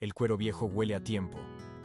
El cuero viejo huele a tiempo,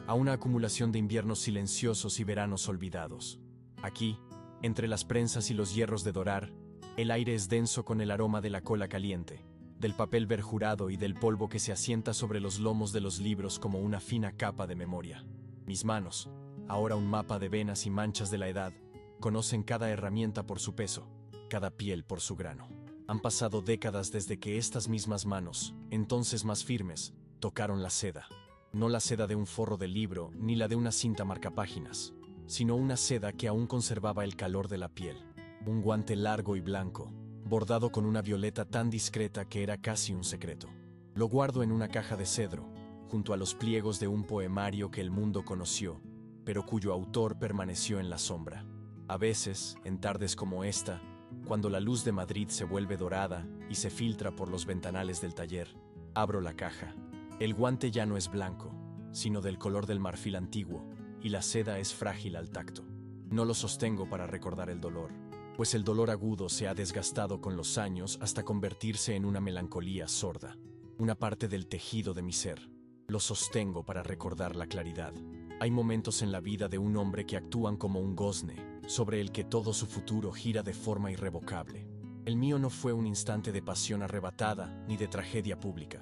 a una acumulación de inviernos silenciosos y veranos olvidados. Aquí, entre las prensas y los hierros de dorar, el aire es denso con el aroma de la cola caliente, del papel verjurado y del polvo que se asienta sobre los lomos de los libros como una fina capa de memoria. Mis manos, ahora un mapa de venas y manchas de la edad, conocen cada herramienta por su peso, cada piel por su grano. Han pasado décadas desde que estas mismas manos, entonces más firmes, tocaron la seda. No la seda de un forro de libro ni la de una cinta marcapáginas, sino una seda que aún conservaba el calor de la piel. Un guante largo y blanco, bordado con una violeta tan discreta que era casi un secreto. Lo guardo en una caja de cedro, junto a los pliegos de un poemario que el mundo conoció, pero cuyo autor permaneció en la sombra. A veces, en tardes como esta, cuando la luz de Madrid se vuelve dorada y se filtra por los ventanales del taller, abro la caja. El guante ya no es blanco, sino del color del marfil antiguo, y la seda es frágil al tacto. No lo sostengo para recordar el dolor, pues el dolor agudo se ha desgastado con los años hasta convertirse en una melancolía sorda, una parte del tejido de mi ser. Lo sostengo para recordar la claridad. Hay momentos en la vida de un hombre que actúan como un gozne, sobre el que todo su futuro gira de forma irrevocable. El mío no fue un instante de pasión arrebatada ni de tragedia pública.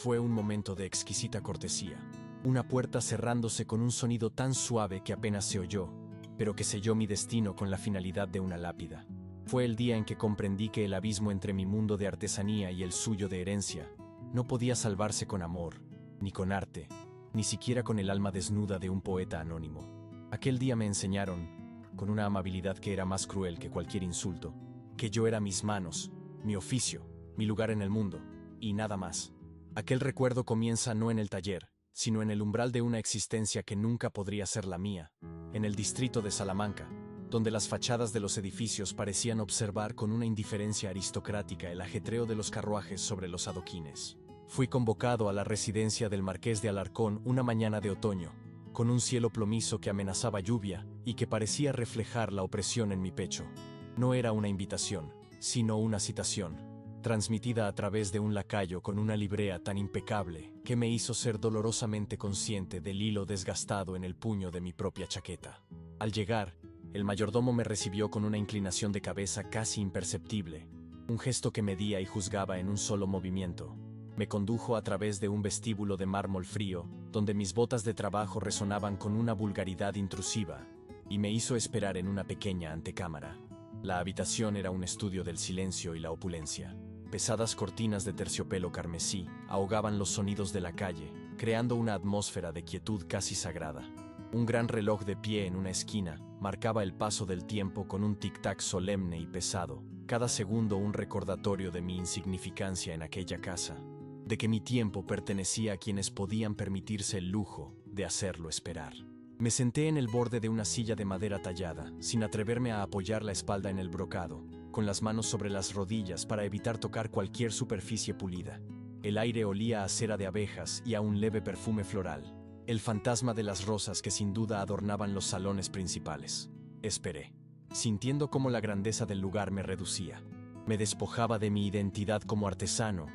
Fue un momento de exquisita cortesía. Una puerta cerrándose con un sonido tan suave que apenas se oyó, pero que selló mi destino con la finalidad de una lápida. Fue el día en que comprendí que el abismo entre mi mundo de artesanía y el suyo de herencia no podía salvarse con amor, ni con arte, ni siquiera con el alma desnuda de un poeta anónimo. Aquel día me enseñaron, con una amabilidad que era más cruel que cualquier insulto, que yo era mis manos, mi oficio, mi lugar en el mundo, y nada más. Aquel recuerdo comienza no en el taller, sino en el umbral de una existencia que nunca podría ser la mía, en el distrito de Salamanca, donde las fachadas de los edificios parecían observar con una indiferencia aristocrática el ajetreo de los carruajes sobre los adoquines. Fui convocado a la residencia del Marqués de Alarcón una mañana de otoño, con un cielo plomizo que amenazaba lluvia y que parecía reflejar la opresión en mi pecho. No era una invitación, sino una citación, transmitida a través de un lacayo con una librea tan impecable que me hizo ser dolorosamente consciente del hilo desgastado en el puño de mi propia chaqueta. Al llegar, el mayordomo me recibió con una inclinación de cabeza casi imperceptible, un gesto que medía y juzgaba en un solo movimiento. Me condujo a través de un vestíbulo de mármol frío, donde mis botas de trabajo resonaban con una vulgaridad intrusiva, y me hizo esperar en una pequeña antecámara. La habitación era un estudio del silencio y la opulencia. Pesadas cortinas de terciopelo carmesí ahogaban los sonidos de la calle, creando una atmósfera de quietud casi sagrada. Un gran reloj de pie en una esquina marcaba el paso del tiempo con un tic-tac solemne y pesado, cada segundo un recordatorio de mi insignificancia en aquella casa, de que mi tiempo pertenecía a quienes podían permitirse el lujo de hacerlo esperar. Me senté en el borde de una silla de madera tallada, sin atreverme a apoyar la espalda en el brocado, con las manos sobre las rodillas para evitar tocar cualquier superficie pulida. El aire olía a cera de abejas y a un leve perfume floral, el fantasma de las rosas que sin duda adornaban los salones principales. Esperé, sintiendo cómo la grandeza del lugar me reducía. Me despojaba de mi identidad como artesano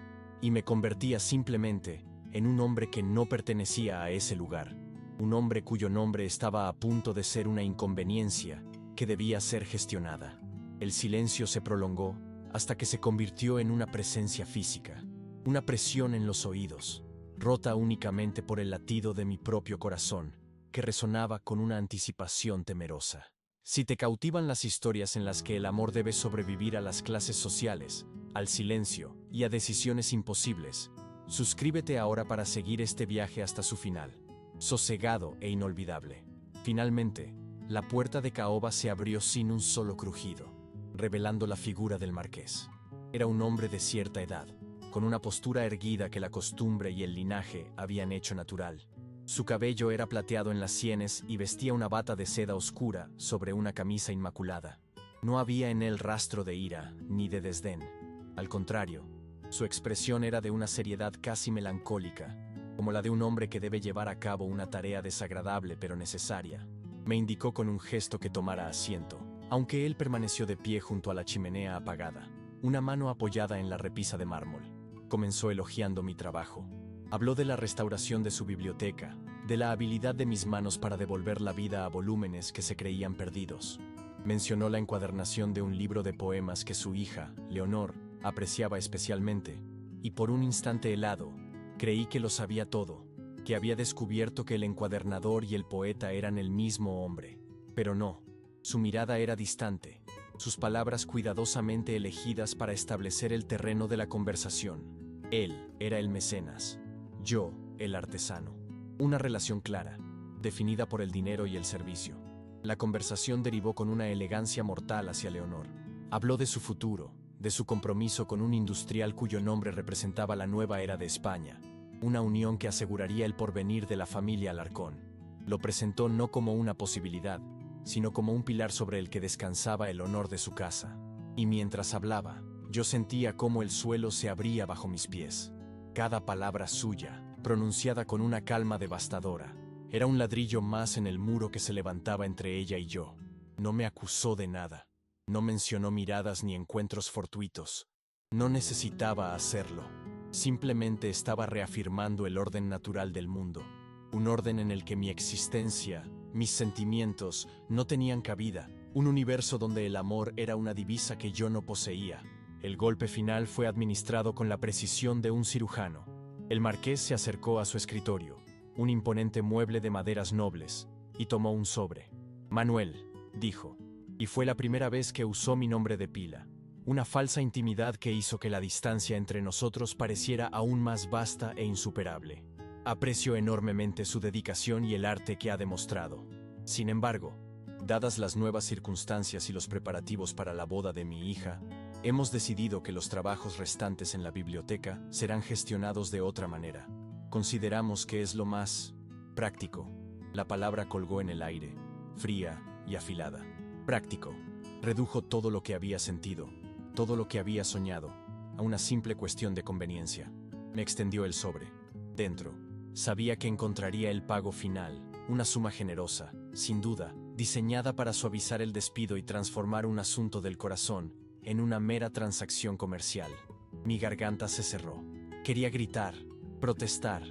y me convertía simplemente en un hombre que no pertenecía a ese lugar. Un hombre cuyo nombre estaba a punto de ser una inconveniencia que debía ser gestionada. El silencio se prolongó hasta que se convirtió en una presencia física, una presión en los oídos, rota únicamente por el latido de mi propio corazón, que resonaba con una anticipación temerosa. Si te cautivan las historias en las que el amor debe sobrevivir a las clases sociales, al silencio y a decisiones imposibles, suscríbete ahora para seguir este viaje hasta su final, sosegado e inolvidable. Finalmente, la puerta de caoba se abrió sin un solo crujido, revelando la figura del marqués. Era un hombre de cierta edad, con una postura erguida que la costumbre y el linaje habían hecho natural. Su cabello era plateado en las sienes y vestía una bata de seda oscura sobre una camisa inmaculada. No había en él rastro de ira ni de desdén. Al contrario, su expresión era de una seriedad casi melancólica, como la de un hombre que debe llevar a cabo una tarea desagradable pero necesaria. Me indicó con un gesto que tomara asiento, aunque él permaneció de pie junto a la chimenea apagada, una mano apoyada en la repisa de mármol. Comenzó elogiando mi trabajo. Habló de la restauración de su biblioteca, de la habilidad de mis manos para devolver la vida a volúmenes que se creían perdidos. Mencionó la encuadernación de un libro de poemas que su hija, Leonor, apreciaba especialmente, y por un instante helado, creí que lo sabía todo, que había descubierto que el encuadernador y el poeta eran el mismo hombre. Pero no, su mirada era distante, sus palabras cuidadosamente elegidas para establecer el terreno de la conversación. Él era el mecenas, yo, el artesano. Una relación clara, definida por el dinero y el servicio. La conversación derivó con una elegancia mortal hacia Leonor. Habló de su futuro, de su compromiso con un industrial cuyo nombre representaba la nueva era de España, una unión que aseguraría el porvenir de la familia Alarcón. Lo presentó no como una posibilidad, sino como un pilar sobre el que descansaba el honor de su casa. Y mientras hablaba, yo sentía cómo el suelo se abría bajo mis pies. Cada palabra suya, pronunciada con una calma devastadora, era un ladrillo más en el muro que se levantaba entre ella y yo. No me acusó de nada. No mencionó miradas ni encuentros fortuitos. No necesitaba hacerlo. Simplemente estaba reafirmando el orden natural del mundo. Un orden en el que mi existencia, mis sentimientos, no tenían cabida. Un universo donde el amor era una divisa que yo no poseía. El golpe final fue administrado con la precisión de un cirujano. El marqués se acercó a su escritorio, un imponente mueble de maderas nobles, y tomó un sobre. Manuel, dijo, y fue la primera vez que usó mi nombre de pila. Una falsa intimidad que hizo que la distancia entre nosotros pareciera aún más vasta e insuperable. Aprecio enormemente su dedicación y el arte que ha demostrado. Sin embargo, dadas las nuevas circunstancias y los preparativos para la boda de mi hija, hemos decidido que los trabajos restantes en la biblioteca serán gestionados de otra manera. Consideramos que es lo más práctico. La palabra colgó en el aire, fría y afilada. Práctico. Redujo todo lo que había sentido, todo lo que había soñado, a una simple cuestión de conveniencia. Me extendió el sobre. Dentro, sabía que encontraría el pago final, una suma generosa, sin duda, diseñada para suavizar el despido y transformar un asunto del corazón en una mera transacción comercial. Mi garganta se cerró. Quería gritar, protestar,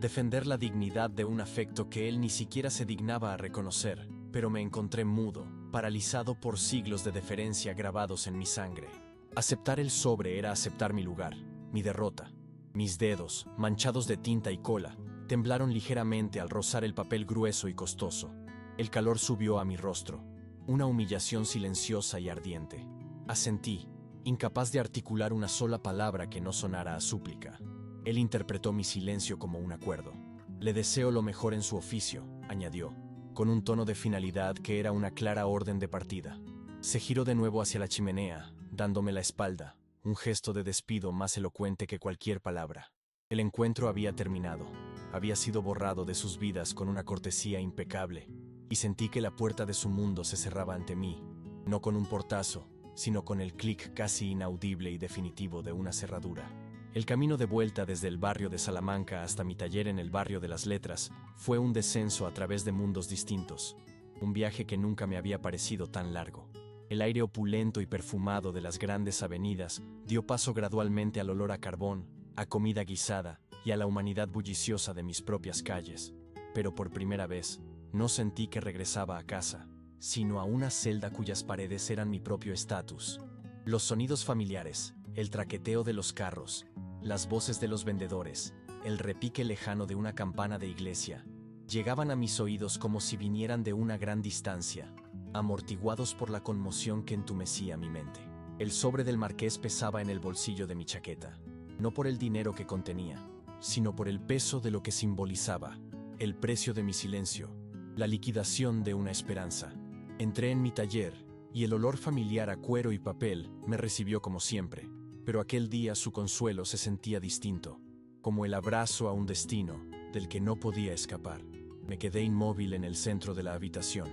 defender la dignidad de un afecto que él ni siquiera se dignaba a reconocer, pero me encontré mudo, paralizado por siglos de deferencia grabados en mi sangre. Aceptar el sobre era aceptar mi lugar, mi derrota. Mis dedos, manchados de tinta y cola, temblaron ligeramente al rozar el papel grueso y costoso. El calor subió a mi rostro, una humillación silenciosa y ardiente. Asentí, incapaz de articular una sola palabra que no sonara a súplica. Él interpretó mi silencio como un acuerdo. Le deseo lo mejor en su oficio, añadió, con un tono de finalidad que era una clara orden de partida. Se giró de nuevo hacia la chimenea, dándome la espalda, un gesto de despido más elocuente que cualquier palabra. El encuentro había terminado, había sido borrado de sus vidas con una cortesía impecable, y sentí que la puerta de su mundo se cerraba ante mí, no con un portazo, sino con el clic casi inaudible y definitivo de una cerradura. El camino de vuelta desde el barrio de Salamanca hasta mi taller en el barrio de las Letras fue un descenso a través de mundos distintos, un viaje que nunca me había parecido tan largo. El aire opulento y perfumado de las grandes avenidas dio paso gradualmente al olor a carbón, a comida guisada y a la humanidad bulliciosa de mis propias calles. Pero por primera vez, no sentí que regresaba a casa, sino a una celda cuyas paredes eran mi propio estatus. Los sonidos familiares, el traqueteo de los carros, las voces de los vendedores, el repique lejano de una campana de iglesia, llegaban a mis oídos como si vinieran de una gran distancia, amortiguados por la conmoción que entumecía mi mente. El sobre del marqués pesaba en el bolsillo de mi chaqueta, no por el dinero que contenía, sino por el peso de lo que simbolizaba, el precio de mi silencio, la liquidación de una esperanza. Entré en mi taller, y el olor familiar a cuero y papel me recibió como siempre, pero aquel día su consuelo se sentía distinto, como el abrazo a un destino del que no podía escapar. Me quedé inmóvil en el centro de la habitación,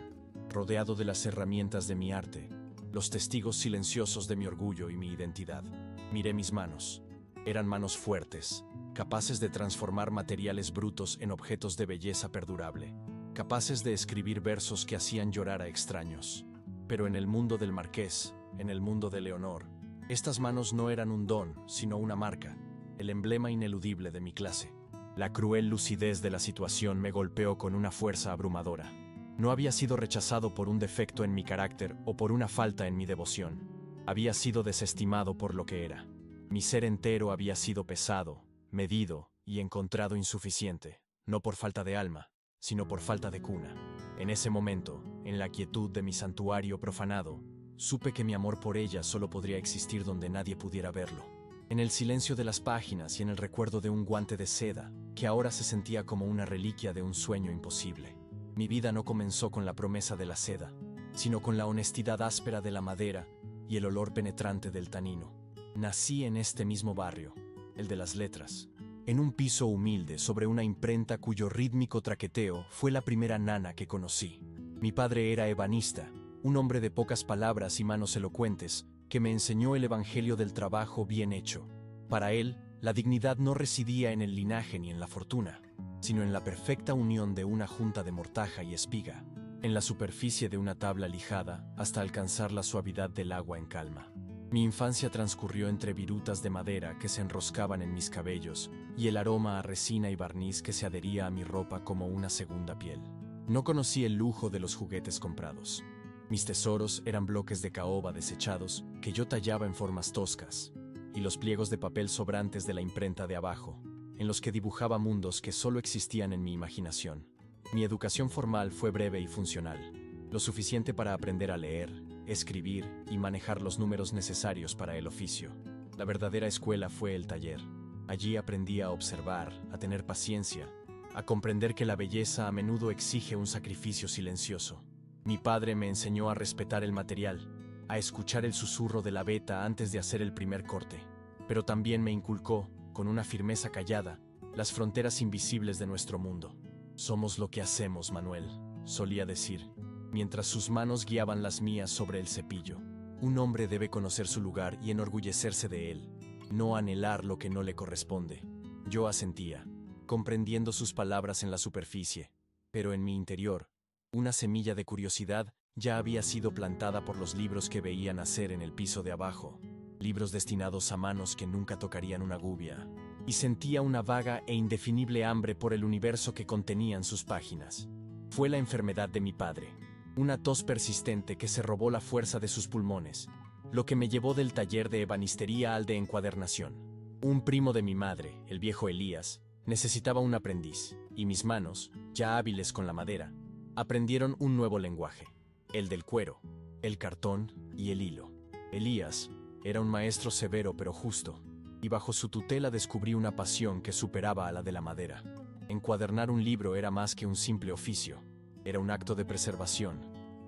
rodeado de las herramientas de mi arte, los testigos silenciosos de mi orgullo y mi identidad. Miré mis manos. Eran manos fuertes, capaces de transformar materiales brutos en objetos de belleza perdurable, capaces de escribir versos que hacían llorar a extraños. Pero en el mundo del marqués, en el mundo de Leonor, estas manos no eran un don, sino una marca, el emblema ineludible de mi clase. La cruel lucidez de la situación me golpeó con una fuerza abrumadora. No había sido rechazado por un defecto en mi carácter o por una falta en mi devoción. Había sido desestimado por lo que era. Mi ser entero había sido pesado, medido y encontrado insuficiente, no por falta de alma, sino por falta de cuna. En ese momento, en la quietud de mi santuario profanado, supe que mi amor por ella solo podría existir donde nadie pudiera verlo. En el silencio de las páginas y en el recuerdo de un guante de seda, que ahora se sentía como una reliquia de un sueño imposible. Mi vida no comenzó con la promesa de la seda, sino con la honestidad áspera de la madera y el olor penetrante del tanino. Nací en este mismo barrio, el de las letras, en un piso humilde sobre una imprenta cuyo rítmico traqueteo fue la primera nana que conocí. Mi padre era ebanista, un hombre de pocas palabras y manos elocuentes, que me enseñó el evangelio del trabajo bien hecho. Para él, la dignidad no residía en el linaje ni en la fortuna, sino en la perfecta unión de una junta de mortaja y espiga, en la superficie de una tabla lijada hasta alcanzar la suavidad del agua en calma. Mi infancia transcurrió entre virutas de madera que se enroscaban en mis cabellos y el aroma a resina y barniz que se adhería a mi ropa como una segunda piel. No conocí el lujo de los juguetes comprados. Mis tesoros eran bloques de caoba desechados que yo tallaba en formas toscas, y los pliegos de papel sobrantes de la imprenta de abajo, en los que dibujaba mundos que solo existían en mi imaginación. Mi educación formal fue breve y funcional, lo suficiente para aprender a leer, escribir y manejar los números necesarios para el oficio. La verdadera escuela fue el taller. Allí aprendí a observar, a tener paciencia, a comprender que la belleza a menudo exige un sacrificio silencioso. Mi padre me enseñó a respetar el material, a escuchar el susurro de la veta antes de hacer el primer corte, pero también me inculcó, con una firmeza callada, las fronteras invisibles de nuestro mundo. Somos lo que hacemos, Manuel, solía decir, mientras sus manos guiaban las mías sobre el cepillo. Un hombre debe conocer su lugar y enorgullecerse de él, no anhelar lo que no le corresponde. Yo asentía, comprendiendo sus palabras en la superficie, pero en mi interior, una semilla de curiosidad ya había sido plantada por los libros que veía nacer en el piso de abajo, libros destinados a manos que nunca tocarían una gubia, y sentía una vaga e indefinible hambre por el universo que contenían sus páginas. Fue la enfermedad de mi padre, una tos persistente que se robó la fuerza de sus pulmones, lo que me llevó del taller de ebanistería al de encuadernación. Un primo de mi madre, el viejo Elías, necesitaba un aprendiz, y mis manos, ya hábiles con la madera, aprendieron un nuevo lenguaje, el del cuero, el cartón y el hilo. Elías era un maestro severo pero justo, y bajo su tutela descubrí una pasión que superaba a la de la madera. Encuadernar un libro era más que un simple oficio, era un acto de preservación,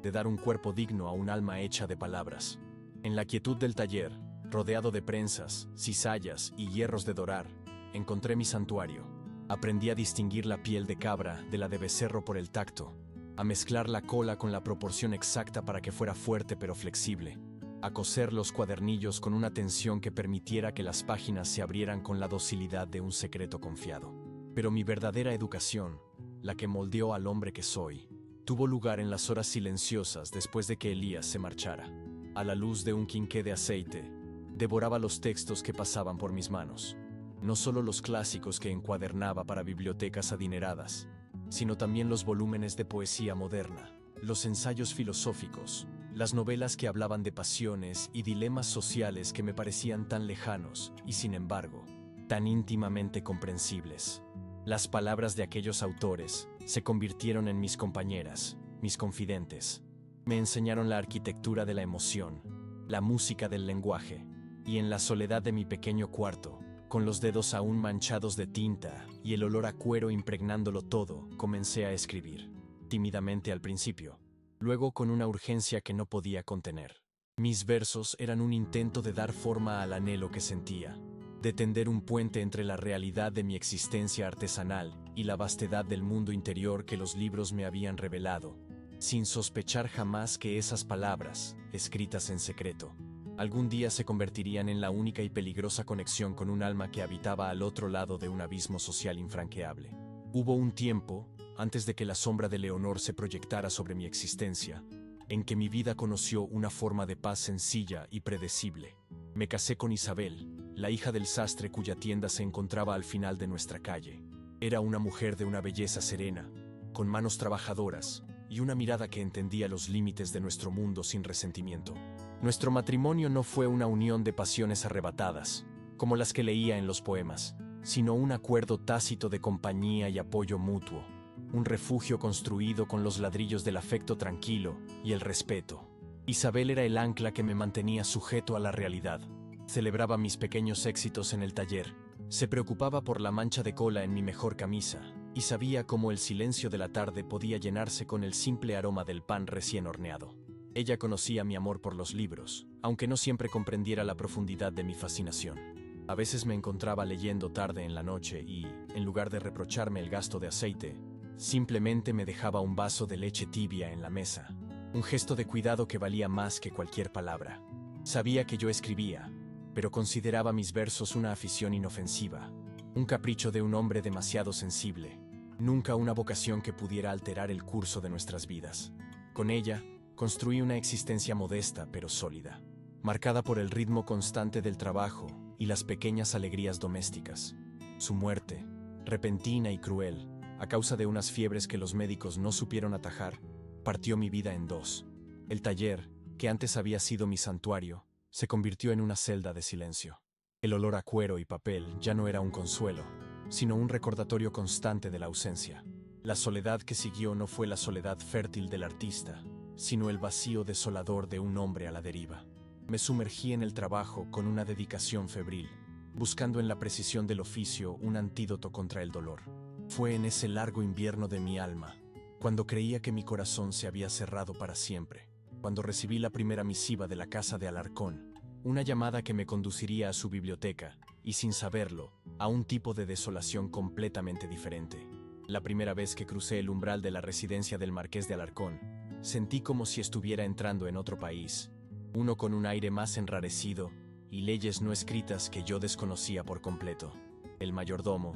de dar un cuerpo digno a un alma hecha de palabras. En la quietud del taller, rodeado de prensas, cizallas y hierros de dorar, encontré mi santuario. Aprendí a distinguir la piel de cabra de la de becerro por el tacto, a mezclar la cola con la proporción exacta para que fuera fuerte pero flexible, a coser los cuadernillos con una tensión que permitiera que las páginas se abrieran con la docilidad de un secreto confiado. Pero mi verdadera educación, la que moldeó al hombre que soy, tuvo lugar en las horas silenciosas después de que Elías se marchara. A la luz de un quinqué de aceite, devoraba los textos que pasaban por mis manos, no solo los clásicos que encuadernaba para bibliotecas adineradas, sino también los volúmenes de poesía moderna, los ensayos filosóficos, las novelas que hablaban de pasiones y dilemas sociales que me parecían tan lejanos y, sin embargo, tan íntimamente comprensibles. Las palabras de aquellos autores se convirtieron en mis compañeras, mis confidentes. Me enseñaron la arquitectura de la emoción, la música del lenguaje, y en la soledad de mi pequeño cuarto, con los dedos aún manchados de tinta y el olor a cuero impregnándolo todo, comencé a escribir, tímidamente al principio, luego con una urgencia que no podía contener. Mis versos eran un intento de dar forma al anhelo que sentía, de tender un puente entre la realidad de mi existencia artesanal y la vastedad del mundo interior que los libros me habían revelado, sin sospechar jamás que esas palabras, escritas en secreto, algún día se convertirían en la única y peligrosa conexión con un alma que habitaba al otro lado de un abismo social infranqueable. Hubo un tiempo, antes de que la sombra de Leonor se proyectara sobre mi existencia, en que mi vida conoció una forma de paz sencilla y predecible. Me casé con Isabel, la hija del sastre cuya tienda se encontraba al final de nuestra calle. Era una mujer de una belleza serena, con manos trabajadoras y una mirada que entendía los límites de nuestro mundo sin resentimiento. Nuestro matrimonio no fue una unión de pasiones arrebatadas, como las que leía en los poemas, sino un acuerdo tácito de compañía y apoyo mutuo, un refugio construido con los ladrillos del afecto tranquilo y el respeto. Isabel era el ancla que me mantenía sujeto a la realidad. Celebraba mis pequeños éxitos en el taller, se preocupaba por la mancha de cola en mi mejor camisa, y sabía cómo el silencio de la tarde podía llenarse con el simple aroma del pan recién horneado. Ella conocía mi amor por los libros, aunque no siempre comprendiera la profundidad de mi fascinación. A veces me encontraba leyendo tarde en la noche y, en lugar de reprocharme el gasto de aceite, simplemente me dejaba un vaso de leche tibia en la mesa, un gesto de cuidado que valía más que cualquier palabra. Sabía que yo escribía, pero consideraba mis versos una afición inofensiva, un capricho de un hombre demasiado sensible, nunca una vocación que pudiera alterar el curso de nuestras vidas. Con ella, construí una existencia modesta pero sólida, marcada por el ritmo constante del trabajo y las pequeñas alegrías domésticas. Su muerte, repentina y cruel, a causa de unas fiebres que los médicos no supieron atajar, partió mi vida en dos. El taller, que antes había sido mi santuario, se convirtió en una celda de silencio. El olor a cuero y papel ya no era un consuelo, sino un recordatorio constante de la ausencia. La soledad que siguió no fue la soledad fértil del artista, sino el vacío desolador de un hombre a la deriva. Me sumergí en el trabajo con una dedicación febril, buscando en la precisión del oficio un antídoto contra el dolor. Fue en ese largo invierno de mi alma, cuando creía que mi corazón se había cerrado para siempre, cuando recibí la primera misiva de la casa de Alarcón, una llamada que me conduciría a su biblioteca, y sin saberlo, a un tipo de desolación completamente diferente. La primera vez que crucé el umbral de la residencia del Marqués de Alarcón, sentí como si estuviera entrando en otro país, uno con un aire más enrarecido y leyes no escritas que yo desconocía por completo. El mayordomo,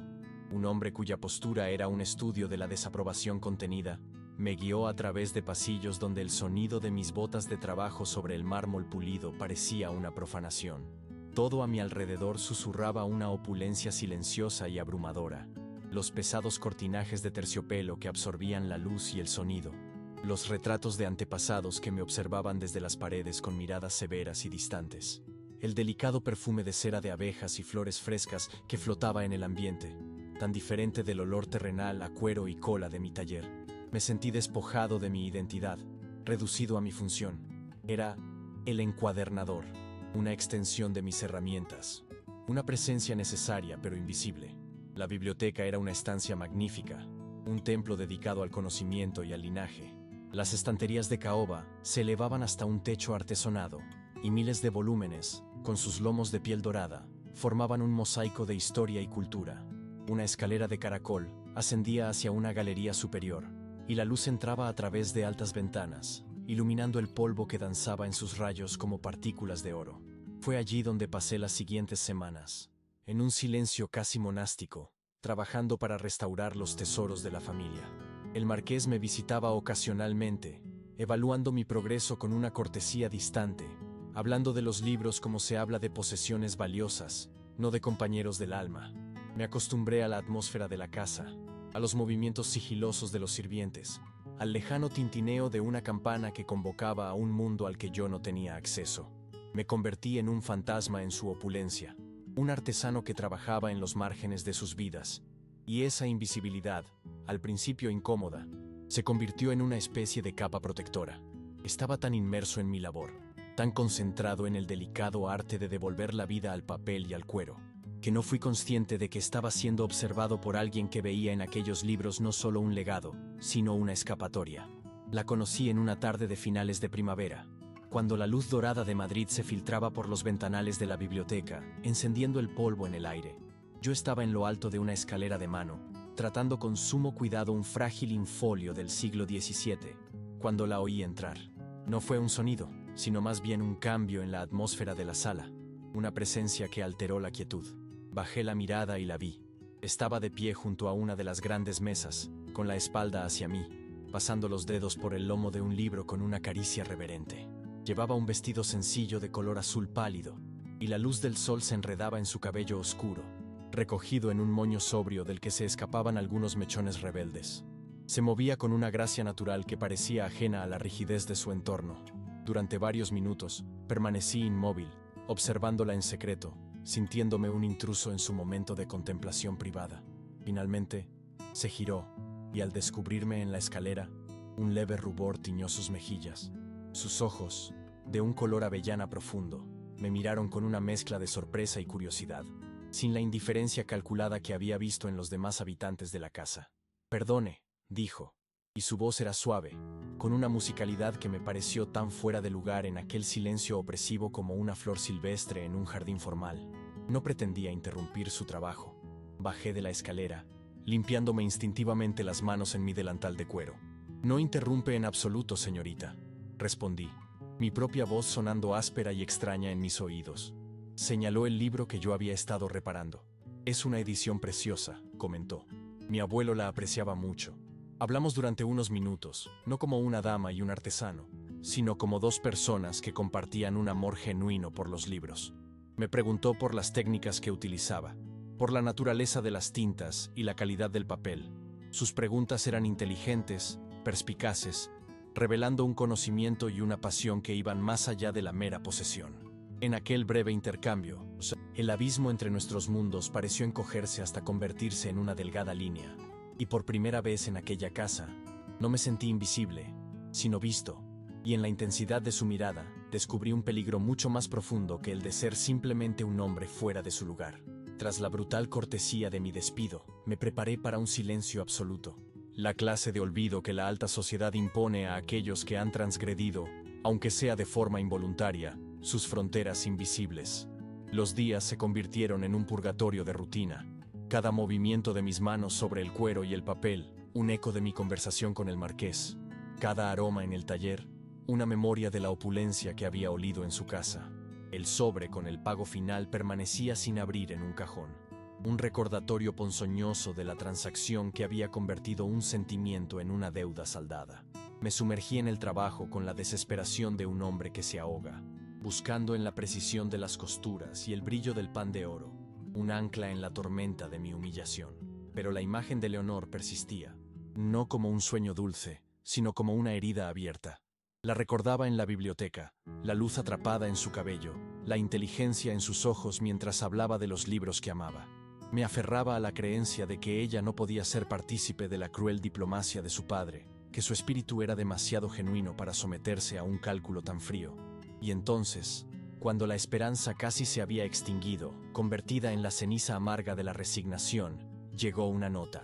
un hombre cuya postura era un estudio de la desaprobación contenida, me guió a través de pasillos donde el sonido de mis botas de trabajo sobre el mármol pulido parecía una profanación. Todo a mi alrededor susurraba una opulencia silenciosa y abrumadora. Los pesados cortinajes de terciopelo que absorbían la luz y el sonido. Los retratos de antepasados que me observaban desde las paredes con miradas severas y distantes. El delicado perfume de cera de abejas y flores frescas que flotaba en el ambiente, tan diferente del olor terrenal a cuero y cola de mi taller. Me sentí despojado de mi identidad, reducido a mi función. Era el encuadernador, una extensión de mis herramientas, una presencia necesaria pero invisible. La biblioteca era una estancia magnífica, un templo dedicado al conocimiento y al linaje. Las estanterías de caoba se elevaban hasta un techo artesonado, y miles de volúmenes, con sus lomos de piel dorada, formaban un mosaico de historia y cultura. Una escalera de caracol ascendía hacia una galería superior, y la luz entraba a través de altas ventanas, iluminando el polvo que danzaba en sus rayos como partículas de oro. Fue allí donde pasé las siguientes semanas, en un silencio casi monástico, trabajando para restaurar los tesoros de la familia. El marqués me visitaba ocasionalmente, evaluando mi progreso con una cortesía distante, hablando de los libros como se habla de posesiones valiosas, no de compañeros del alma. Me acostumbré a la atmósfera de la casa, a los movimientos sigilosos de los sirvientes, al lejano tintineo de una campana que convocaba a un mundo al que yo no tenía acceso. Me convertí en un fantasma en su opulencia, un artesano que trabajaba en los márgenes de sus vidas, y esa invisibilidad, al principio incómoda, se convirtió en una especie de capa protectora. Estaba tan inmerso en mi labor, tan concentrado en el delicado arte de devolver la vida al papel y al cuero, que no fui consciente de que estaba siendo observado por alguien que veía en aquellos libros no solo un legado, sino una escapatoria. La conocí en una tarde de finales de primavera, cuando la luz dorada de Madrid se filtraba por los ventanales de la biblioteca, encendiendo el polvo en el aire. Yo estaba en lo alto de una escalera de mano, tratando con sumo cuidado un frágil infolio del siglo XVII, cuando la oí entrar. No fue un sonido, sino más bien un cambio en la atmósfera de la sala, una presencia que alteró la quietud. Bajé la mirada y la vi. Estaba de pie junto a una de las grandes mesas, con la espalda hacia mí, pasando los dedos por el lomo de un libro con una caricia reverente. Llevaba un vestido sencillo de color azul pálido, y la luz del sol se enredaba en su cabello oscuro. recogido en un moño sobrio del que se escapaban algunos mechones rebeldes. Se movía con una gracia natural que parecía ajena a la rigidez de su entorno. Durante varios minutos, permanecí inmóvil, observándola en secreto, sintiéndome un intruso en su momento de contemplación privada. Finalmente, se giró, y al descubrirme en la escalera, un leve rubor tiñó sus mejillas. Sus ojos, de un color avellana profundo, me miraron con una mezcla de sorpresa y curiosidad, sin la indiferencia calculada que había visto en los demás habitantes de la casa. «Perdone», dijo, y su voz era suave, con una musicalidad que me pareció tan fuera de lugar en aquel silencio opresivo como una flor silvestre en un jardín formal. No pretendía interrumpir su trabajo. Bajé de la escalera, limpiándome instintivamente las manos en mi delantal de cuero. «No interrumpe en absoluto, señorita», respondí, mi propia voz sonando áspera y extraña en mis oídos. Señaló el libro que yo había estado reparando. «Es una edición preciosa», comentó. «Mi abuelo la apreciaba mucho». Hablamos durante unos minutos, no como una dama y un artesano, sino como dos personas que compartían un amor genuino por los libros. Me preguntó por las técnicas que utilizaba, por la naturaleza de las tintas y la calidad del papel. Sus preguntas eran inteligentes, perspicaces, revelando un conocimiento y una pasión que iban más allá de la mera posesión. En aquel breve intercambio, el abismo entre nuestros mundos pareció encogerse hasta convertirse en una delgada línea. Y por primera vez en aquella casa, no me sentí invisible, sino visto, y en la intensidad de su mirada, descubrí un peligro mucho más profundo que el de ser simplemente un hombre fuera de su lugar. Tras la brutal cortesía de mi despido, me preparé para un silencio absoluto, la clase de olvido que la alta sociedad impone a aquellos que han transgredido, aunque sea de forma involuntaria, sus fronteras invisibles. Los días se convirtieron en un purgatorio de rutina. Cada movimiento de mis manos sobre el cuero y el papel, un eco de mi conversación con el marqués. Cada aroma en el taller, una memoria de la opulencia que había olido en su casa. El sobre con el pago final permanecía sin abrir en un cajón. Un recordatorio ponzoñoso de la transacción que había convertido un sentimiento en una deuda saldada. Me sumergí en el trabajo con la desesperación de un hombre que se ahoga, buscando en la precisión de las costuras y el brillo del pan de oro un ancla en la tormenta de mi humillación. Pero la imagen de Leonor persistía, no como un sueño dulce, sino como una herida abierta. La recordaba en la biblioteca, la luz atrapada en su cabello, la inteligencia en sus ojos mientras hablaba de los libros que amaba. Me aferraba a la creencia de que ella no podía ser partícipe de la cruel diplomacia de su padre, que su espíritu era demasiado genuino para someterse a un cálculo tan frío. Y entonces, cuando la esperanza casi se había extinguido, convertida en la ceniza amarga de la resignación, llegó una nota.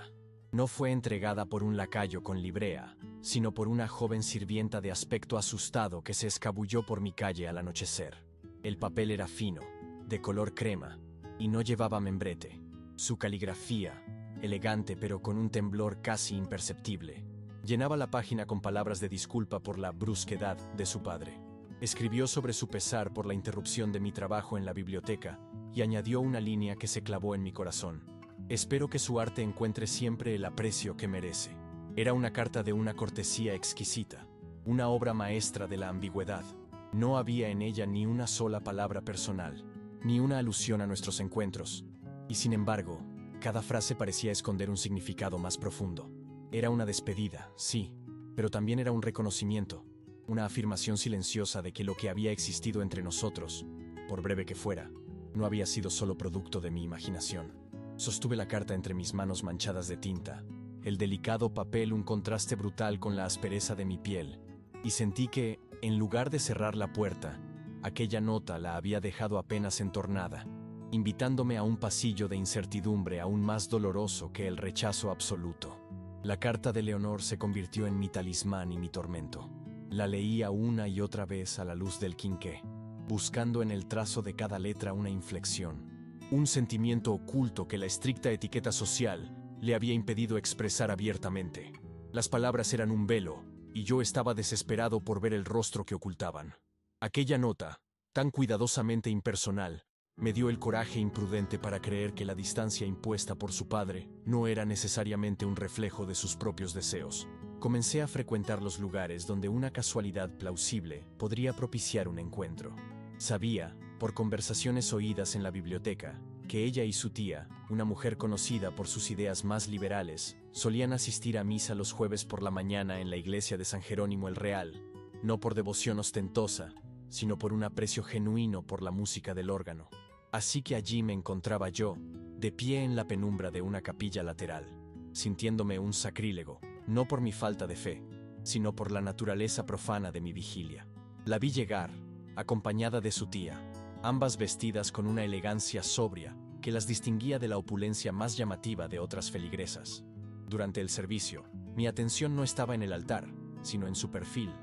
No fue entregada por un lacayo con librea, sino por una joven sirvienta de aspecto asustado que se escabulló por mi calle al anochecer. El papel era fino, de color crema, y no llevaba membrete. Su caligrafía, elegante pero con un temblor casi imperceptible, llenaba la página con palabras de disculpa por la brusquedad de su padre. Escribió sobre su pesar por la interrupción de mi trabajo en la biblioteca y añadió una línea que se clavó en mi corazón. «Espero que su arte encuentre siempre el aprecio que merece». Era una carta de una cortesía exquisita, una obra maestra de la ambigüedad. No había en ella ni una sola palabra personal, ni una alusión a nuestros encuentros. Y sin embargo, cada frase parecía esconder un significado más profundo. Era una despedida, sí, pero también era un reconocimiento. Una afirmación silenciosa de que lo que había existido entre nosotros, por breve que fuera, no había sido solo producto de mi imaginación. Sostuve la carta entre mis manos manchadas de tinta, el delicado papel un contraste brutal con la aspereza de mi piel, y sentí que, en lugar de cerrar la puerta, aquella nota la había dejado apenas entornada, invitándome a un pasillo de incertidumbre aún más doloroso que el rechazo absoluto. La carta de Leonor se convirtió en mi talismán y mi tormento. La leía una y otra vez a la luz del quinqué, buscando en el trazo de cada letra una inflexión, un sentimiento oculto que la estricta etiqueta social le había impedido expresar abiertamente. Las palabras eran un velo, y yo estaba desesperado por ver el rostro que ocultaban. Aquella nota, tan cuidadosamente impersonal, me dio el coraje imprudente para creer que la distancia impuesta por su padre no era necesariamente un reflejo de sus propios deseos. Comencé a frecuentar los lugares donde una casualidad plausible podría propiciar un encuentro. Sabía, por conversaciones oídas en la biblioteca, que ella y su tía, una mujer conocida por sus ideas más liberales, solían asistir a misa los jueves por la mañana en la iglesia de San Jerónimo el Real, no por devoción ostentosa, sino por un aprecio genuino por la música del órgano. Así que allí me encontraba yo, de pie en la penumbra de una capilla lateral, sintiéndome un sacrílego, no por mi falta de fe, sino por la naturaleza profana de mi vigilia. La vi llegar, acompañada de su tía, ambas vestidas con una elegancia sobria que las distinguía de la opulencia más llamativa de otras feligresas. Durante el servicio, mi atención no estaba en el altar, sino en su perfil,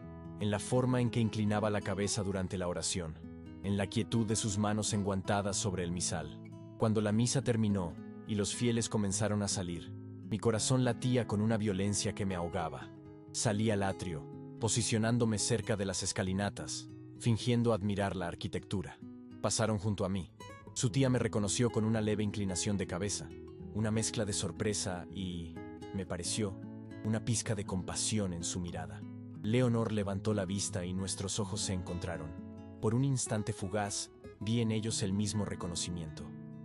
en la forma en que inclinaba la cabeza durante la oración, en la quietud de sus manos enguantadas sobre el misal. Cuando la misa terminó y los fieles comenzaron a salir, mi corazón latía con una violencia que me ahogaba. Salí al atrio, posicionándome cerca de las escalinatas, fingiendo admirar la arquitectura. Pasaron junto a mí. Su tía me reconoció con una leve inclinación de cabeza, una mezcla de sorpresa y, me pareció, una pizca de compasión en su mirada. Leonor levantó la vista y nuestros ojos se encontraron. Por un instante fugaz, vi en ellos el mismo reconocimiento,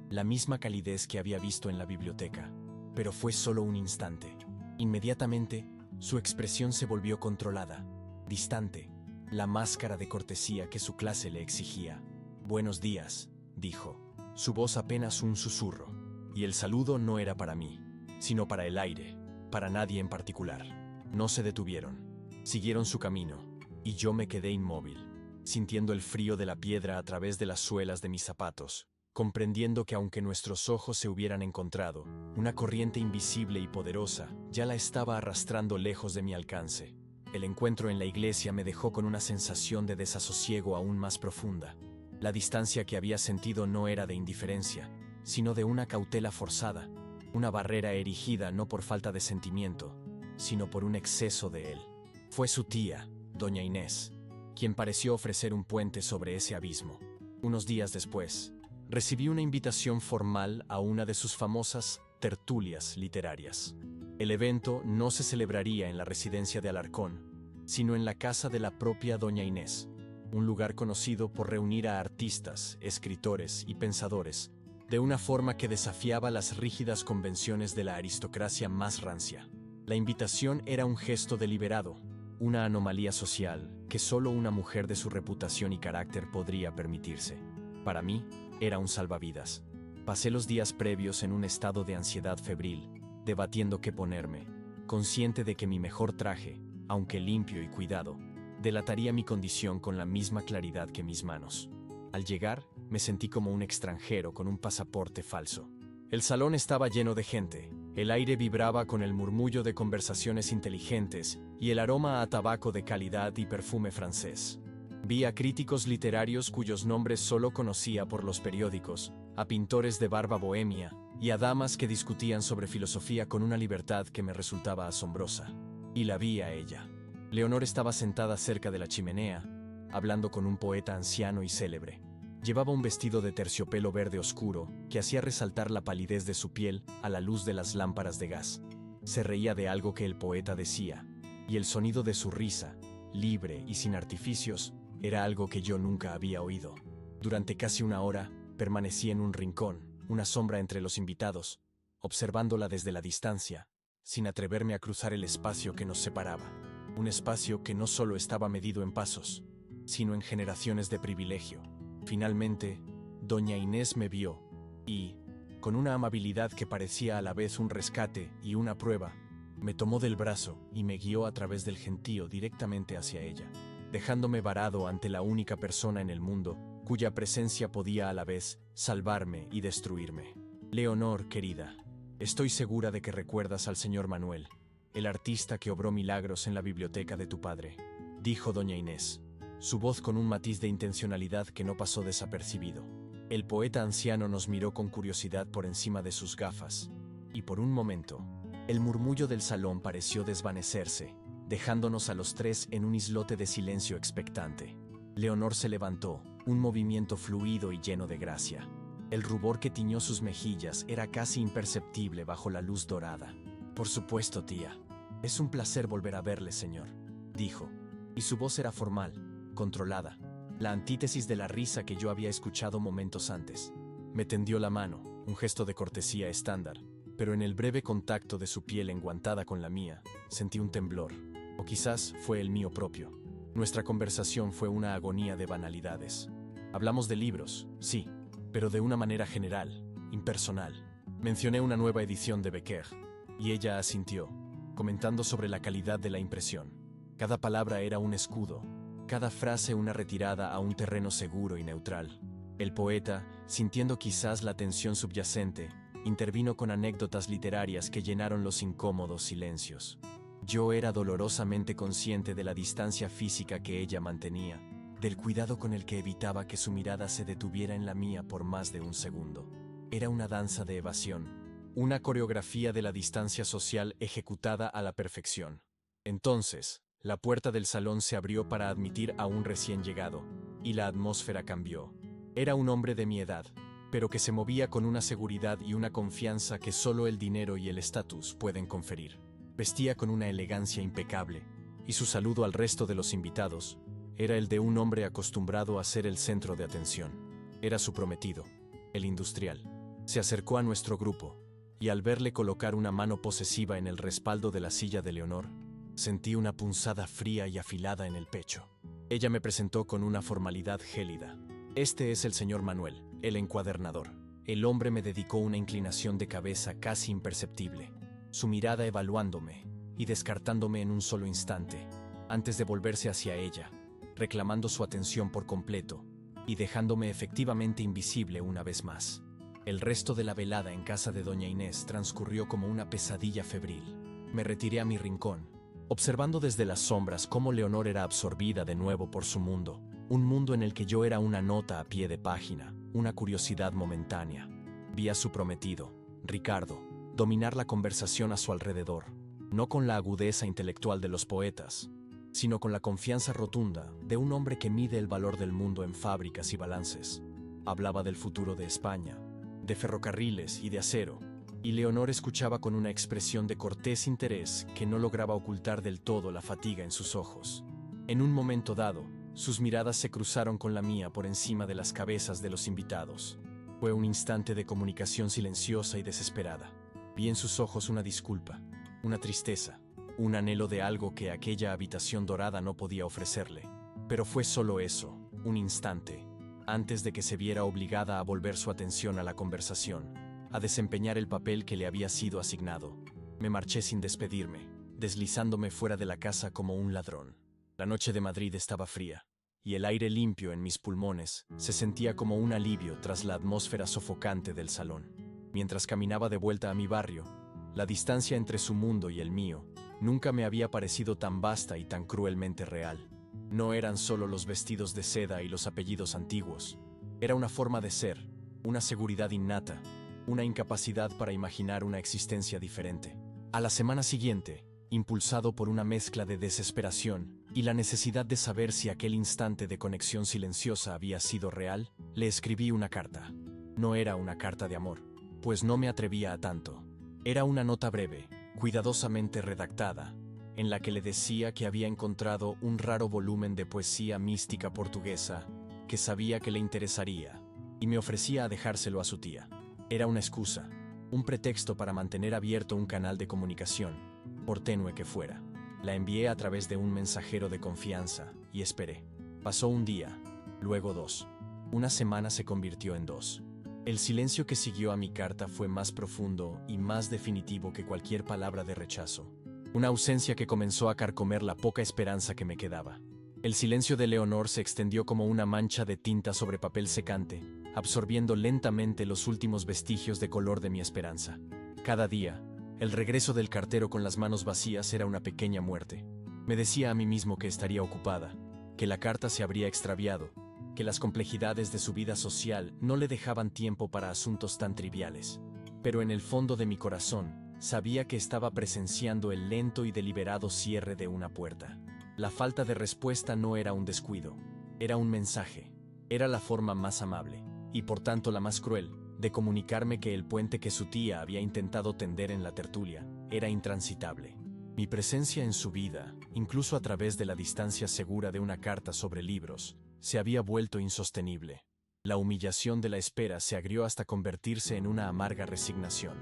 la misma calidez que había visto en la biblioteca. Pero fue solo un instante. Inmediatamente, su expresión se volvió controlada, distante, la máscara de cortesía que su clase le exigía. «Buenos días», dijo, su voz apenas un susurro, y el saludo no era para mí, sino para el aire, para nadie en particular. No se detuvieron, siguieron su camino, y yo me quedé inmóvil, sintiendo el frío de la piedra a través de las suelas de mis zapatos, comprendiendo que aunque nuestros ojos se hubieran encontrado, una corriente invisible y poderosa ya la estaba arrastrando lejos de mi alcance. El encuentro en la iglesia me dejó con una sensación de desasosiego aún más profunda. La distancia que había sentido no era de indiferencia, sino de una cautela forzada, una barrera erigida no por falta de sentimiento, sino por un exceso de él. Fue su tía, doña Inés, quien pareció ofrecer un puente sobre ese abismo. Unos días después, recibí una invitación formal a una de sus famosas tertulias literarias. El evento no se celebraría en la residencia de Alarcón, sino en la casa de la propia doña Inés, un lugar conocido por reunir a artistas, escritores y pensadores, de una forma que desafiaba las rígidas convenciones de la aristocracia más rancia. La invitación era un gesto deliberado, una anomalía social que solo una mujer de su reputación y carácter podría permitirse. Para mí, era un salvavidas. Pasé los días previos en un estado de ansiedad febril, debatiendo qué ponerme, consciente de que mi mejor traje, aunque limpio y cuidado, delataría mi condición con la misma claridad que mis manos. Al llegar, me sentí como un extranjero con un pasaporte falso. El salón estaba lleno de gente, el aire vibraba con el murmullo de conversaciones inteligentes y el aroma a tabaco de calidad y perfume francés. Vi a críticos literarios cuyos nombres solo conocía por los periódicos, a pintores de barba bohemia y a damas que discutían sobre filosofía con una libertad que me resultaba asombrosa. Y la vi a ella. Leonor estaba sentada cerca de la chimenea, hablando con un poeta anciano y célebre. Llevaba un vestido de terciopelo verde oscuro que hacía resaltar la palidez de su piel a la luz de las lámparas de gas. Se reía de algo que el poeta decía, y el sonido de su risa, libre y sin artificios, era algo que yo nunca había oído. Durante casi una hora, permanecí en un rincón, una sombra entre los invitados, observándola desde la distancia, sin atreverme a cruzar el espacio que nos separaba. Un espacio que no solo estaba medido en pasos, sino en generaciones de privilegio. Finalmente, doña Inés me vio y, con una amabilidad que parecía a la vez un rescate y una prueba, me tomó del brazo y me guió a través del gentío directamente hacia ella, dejándome varado ante la única persona en el mundo cuya presencia podía a la vez salvarme y destruirme. Leonor, querida, estoy segura de que recuerdas al señor Manuel, el artista que obró milagros en la biblioteca de tu padre, dijo doña Inés, su voz con un matiz de intencionalidad que no pasó desapercibido. El poeta anciano nos miró con curiosidad por encima de sus gafas, y por un momento, el murmullo del salón pareció desvanecerse, dejándonos a los tres en un islote de silencio expectante. Leonor se levantó, un movimiento fluido y lleno de gracia. El rubor que tiñó sus mejillas era casi imperceptible bajo la luz dorada. Por supuesto, tía. Es un placer volver a verle, señor, dijo, y su voz era formal, controlada, la antítesis de la risa que yo había escuchado momentos antes. Me tendió la mano, un gesto de cortesía estándar, pero en el breve contacto de su piel enguantada con la mía, sentí un temblor, o quizás fue el mío propio. Nuestra conversación fue una agonía de banalidades. Hablamos de libros, sí, pero de una manera general, impersonal. Mencioné una nueva edición de Becker, y ella asintió, comentando sobre la calidad de la impresión. Cada palabra era un escudo, cada frase una retirada a un terreno seguro y neutral. El poeta, sintiendo quizás la tensión subyacente, intervino con anécdotas literarias que llenaron los incómodos silencios. Yo era dolorosamente consciente de la distancia física que ella mantenía, del cuidado con el que evitaba que su mirada se detuviera en la mía por más de un segundo. Era una danza de evasión, una coreografía de la distancia social ejecutada a la perfección. Entonces, la puerta del salón se abrió para admitir a un recién llegado, y la atmósfera cambió. Era un hombre de mi edad, pero que se movía con una seguridad y una confianza que solo el dinero y el estatus pueden conferir. Vestía con una elegancia impecable, y su saludo al resto de los invitados era el de un hombre acostumbrado a ser el centro de atención. Era su prometido, el industrial. Se acercó a nuestro grupo, y al verle colocar una mano posesiva en el respaldo de la silla de Leonor, sentí una punzada fría y afilada en el pecho. Ella me presentó con una formalidad gélida. Este es el señor Manuel, el encuadernador. El hombre me dedicó una inclinación de cabeza casi imperceptible, su mirada evaluándome y descartándome en un solo instante, antes de volverse hacia ella, reclamando su atención por completo y dejándome efectivamente invisible una vez más. El resto de la velada en casa de doña Inés transcurrió como una pesadilla febril. Me retiré a mi rincón, observando desde las sombras cómo Leonor era absorbida de nuevo por su mundo, un mundo en el que yo era una nota a pie de página, una curiosidad momentánea. Vi a su prometido, Ricardo, dominar la conversación a su alrededor, no con la agudeza intelectual de los poetas, sino con la confianza rotunda de un hombre que mide el valor del mundo en fábricas y balances. Hablaba del futuro de España, de ferrocarriles y de acero, y Leonor escuchaba con una expresión de cortés interés que no lograba ocultar del todo la fatiga en sus ojos. En un momento dado, sus miradas se cruzaron con la mía por encima de las cabezas de los invitados. Fue un instante de comunicación silenciosa y desesperada. Vi en sus ojos una disculpa, una tristeza, un anhelo de algo que aquella habitación dorada no podía ofrecerle. Pero fue solo eso, un instante, antes de que se viera obligada a volver su atención a la conversación, a desempeñar el papel que le había sido asignado. Me marché sin despedirme, deslizándome fuera de la casa como un ladrón. La noche de Madrid estaba fría, y el aire limpio en mis pulmones se sentía como un alivio tras la atmósfera sofocante del salón. Mientras caminaba de vuelta a mi barrio, la distancia entre su mundo y el mío nunca me había parecido tan vasta y tan cruelmente real. No eran solo los vestidos de seda y los apellidos antiguos. Era una forma de ser, una seguridad innata, una incapacidad para imaginar una existencia diferente. A la semana siguiente, impulsado por una mezcla de desesperación y la necesidad de saber si aquel instante de conexión silenciosa había sido real, le escribí una carta. No era una carta de amor, pues no me atrevía a tanto. Era una nota breve, cuidadosamente redactada, en la que le decía que había encontrado un raro volumen de poesía mística portuguesa que sabía que le interesaría, y me ofrecía a dejárselo a su tía. Era una excusa, un pretexto para mantener abierto un canal de comunicación, por tenue que fuera. La envié a través de un mensajero de confianza y esperé. Pasó un día, luego dos. Una semana se convirtió en dos. El silencio que siguió a mi carta fue más profundo y más definitivo que cualquier palabra de rechazo. Una ausencia que comenzó a carcomer la poca esperanza que me quedaba. El silencio de Leonor se extendió como una mancha de tinta sobre papel secante, absorbiendo lentamente los últimos vestigios de color de mi esperanza. Cada día, el regreso del cartero con las manos vacías era una pequeña muerte. Me decía a mí mismo que estaría ocupada, que la carta se habría extraviado, que las complejidades de su vida social no le dejaban tiempo para asuntos tan triviales. Pero en el fondo de mi corazón, sabía que estaba presenciando el lento y deliberado cierre de una puerta. La falta de respuesta no era un descuido, era un mensaje, era la forma más amable, y por tanto la más cruel, de comunicarme que el puente que su tía había intentado tender en la tertulia era intransitable. Mi presencia en su vida, incluso a través de la distancia segura de una carta sobre libros, se había vuelto insostenible. La humillación de la espera se agrió hasta convertirse en una amarga resignación.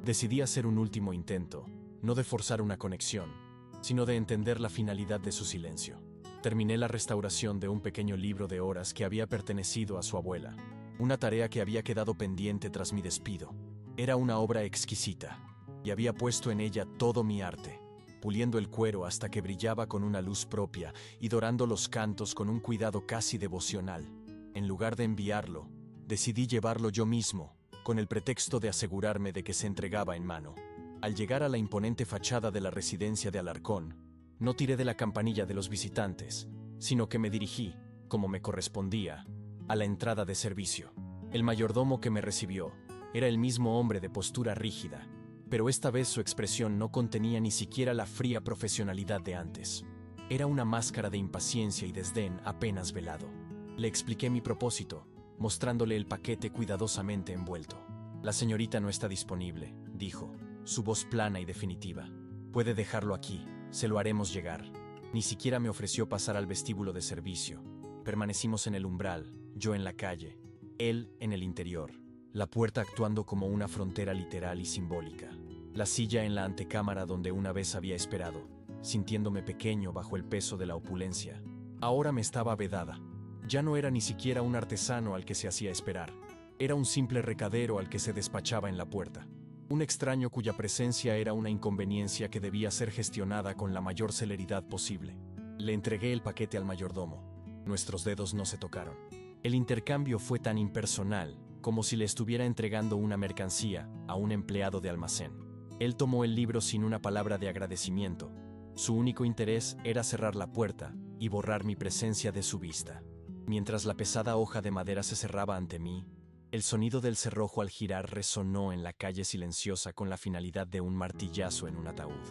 Decidí hacer un último intento, no de forzar una conexión, sino de entender la finalidad de su silencio. Terminé la restauración de un pequeño libro de horas que había pertenecido a su abuela, una tarea que había quedado pendiente tras mi despido. Era una obra exquisita, y había puesto en ella todo mi arte, puliendo el cuero hasta que brillaba con una luz propia y dorando los cantos con un cuidado casi devocional. En lugar de enviarlo, decidí llevarlo yo mismo, con el pretexto de asegurarme de que se entregaba en mano. Al llegar a la imponente fachada de la residencia de Alarcón, no tiré de la campanilla de los visitantes, sino que me dirigí, como me correspondía, a la entrada de servicio. El mayordomo que me recibió era el mismo hombre de postura rígida, pero esta vez su expresión no contenía ni siquiera la fría profesionalidad de antes. Era una máscara de impaciencia y desdén apenas velado. Le expliqué mi propósito, mostrándole el paquete cuidadosamente envuelto. «La señorita no está disponible», dijo, su voz plana y definitiva. «Puede dejarlo aquí, se lo haremos llegar». Ni siquiera me ofreció pasar al vestíbulo de servicio. Permanecimos en el umbral, yo en la calle, él en el interior, la puerta actuando como una frontera literal y simbólica. La silla en la antecámara donde una vez había esperado, sintiéndome pequeño bajo el peso de la opulencia. Ahora me estaba vedada. Ya no era ni siquiera un artesano al que se hacía esperar. Era un simple recadero al que se despachaba en la puerta. Un extraño cuya presencia era una inconveniencia que debía ser gestionada con la mayor celeridad posible. Le entregué el paquete al mayordomo. Nuestros dedos no se tocaron. El intercambio fue tan impersonal como si le estuviera entregando una mercancía a un empleado de almacén. Él tomó el libro sin una palabra de agradecimiento. Su único interés era cerrar la puerta y borrar mi presencia de su vista. Mientras la pesada hoja de madera se cerraba ante mí, el sonido del cerrojo al girar resonó en la calle silenciosa con la finalidad de un martillazo en un ataúd.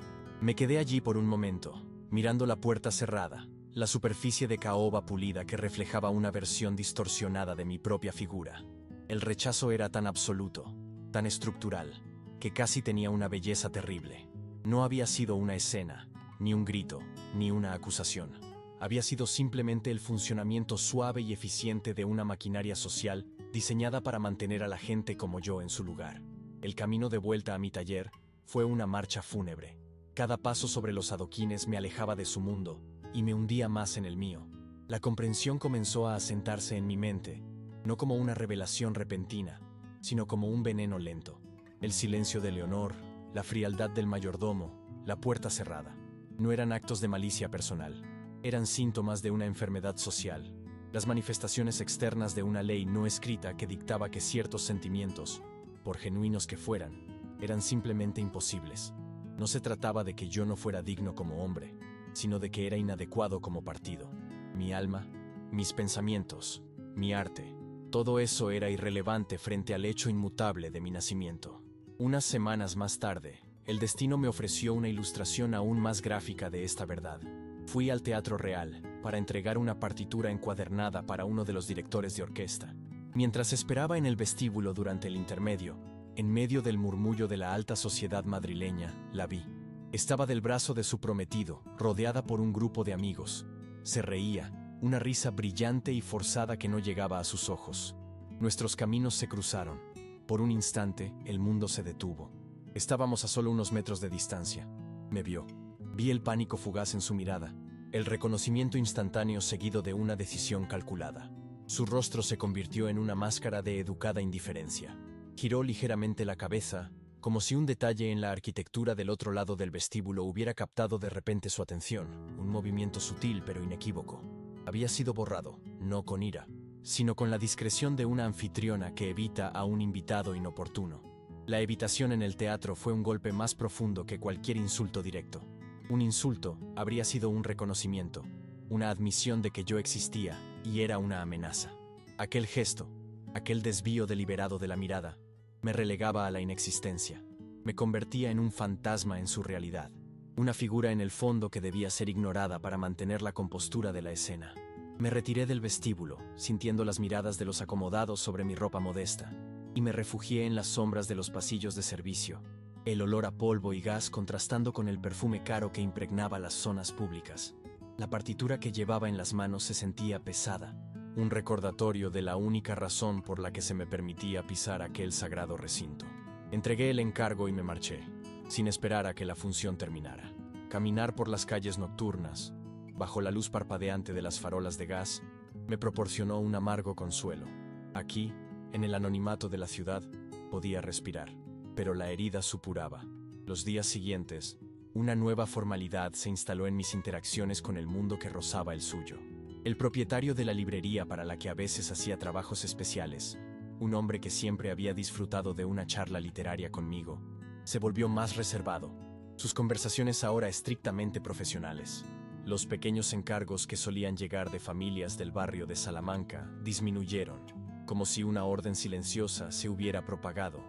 Me quedé allí por un momento, mirando la puerta cerrada, la superficie de caoba pulida que reflejaba una versión distorsionada de mi propia figura. El rechazo era tan absoluto, tan estructural, que casi tenía una belleza terrible. No había sido una escena, ni un grito, ni una acusación. Había sido simplemente el funcionamiento suave y eficiente de una maquinaria social diseñada para mantener a la gente como yo en su lugar. El camino de vuelta a mi taller fue una marcha fúnebre. Cada paso sobre los adoquines me alejaba de su mundo y me hundía más en el mío. La comprensión comenzó a asentarse en mi mente, no como una revelación repentina, sino como un veneno lento. El silencio de Leonor, la frialdad del mayordomo, la puerta cerrada. No eran actos de malicia personal. Eran síntomas de una enfermedad social, las manifestaciones externas de una ley no escrita que dictaba que ciertos sentimientos, por genuinos que fueran, eran simplemente imposibles. No se trataba de que yo no fuera digno como hombre, sino de que era inadecuado como partido. Mi alma, mis pensamientos, mi arte, todo eso era irrelevante frente al hecho inmutable de mi nacimiento. Unas semanas más tarde, el destino me ofreció una ilustración aún más gráfica de esta verdad. Fui al Teatro Real para entregar una partitura encuadernada para uno de los directores de orquesta. Mientras esperaba en el vestíbulo durante el intermedio, en medio del murmullo de la alta sociedad madrileña, la vi. Estaba del brazo de su prometido, rodeada por un grupo de amigos. Se reía, una risa brillante y forzada que no llegaba a sus ojos. Nuestros caminos se cruzaron. Por un instante, el mundo se detuvo. Estábamos a solo unos metros de distancia. Me vio. Vi el pánico fugaz en su mirada, el reconocimiento instantáneo seguido de una decisión calculada. Su rostro se convirtió en una máscara de educada indiferencia. Giró ligeramente la cabeza, como si un detalle en la arquitectura del otro lado del vestíbulo hubiera captado de repente su atención, un movimiento sutil pero inequívoco. Había sido borrado, no con ira, sino con la discreción de una anfitriona que evita a un invitado inoportuno. La evitación en el teatro fue un golpe más profundo que cualquier insulto directo. Un insulto habría sido un reconocimiento, una admisión de que yo existía y era una amenaza. Aquel gesto, aquel desvío deliberado de la mirada, me relegaba a la inexistencia. Me convertía en un fantasma en su realidad, una figura en el fondo que debía ser ignorada para mantener la compostura de la escena. Me retiré del vestíbulo, sintiendo las miradas de los acomodados sobre mi ropa modesta, y me refugié en las sombras de los pasillos de servicio, el olor a polvo y gas contrastando con el perfume caro que impregnaba las zonas públicas. La partitura que llevaba en las manos se sentía pesada, un recordatorio de la única razón por la que se me permitía pisar aquel sagrado recinto. Entregué el encargo y me marché, sin esperar a que la función terminara. Caminar por las calles nocturnas, bajo la luz parpadeante de las farolas de gas, me proporcionó un amargo consuelo. Aquí, en el anonimato de la ciudad, podía respirar, pero la herida supuraba. Los días siguientes, una nueva formalidad se instaló en mis interacciones con el mundo que rozaba el suyo. El propietario de la librería para la que a veces hacía trabajos especiales, un hombre que siempre había disfrutado de una charla literaria conmigo, se volvió más reservado, sus conversaciones ahora estrictamente profesionales. Los pequeños encargos que solían llegar de familias del barrio de Salamanca disminuyeron, como si una orden silenciosa se hubiera propagado,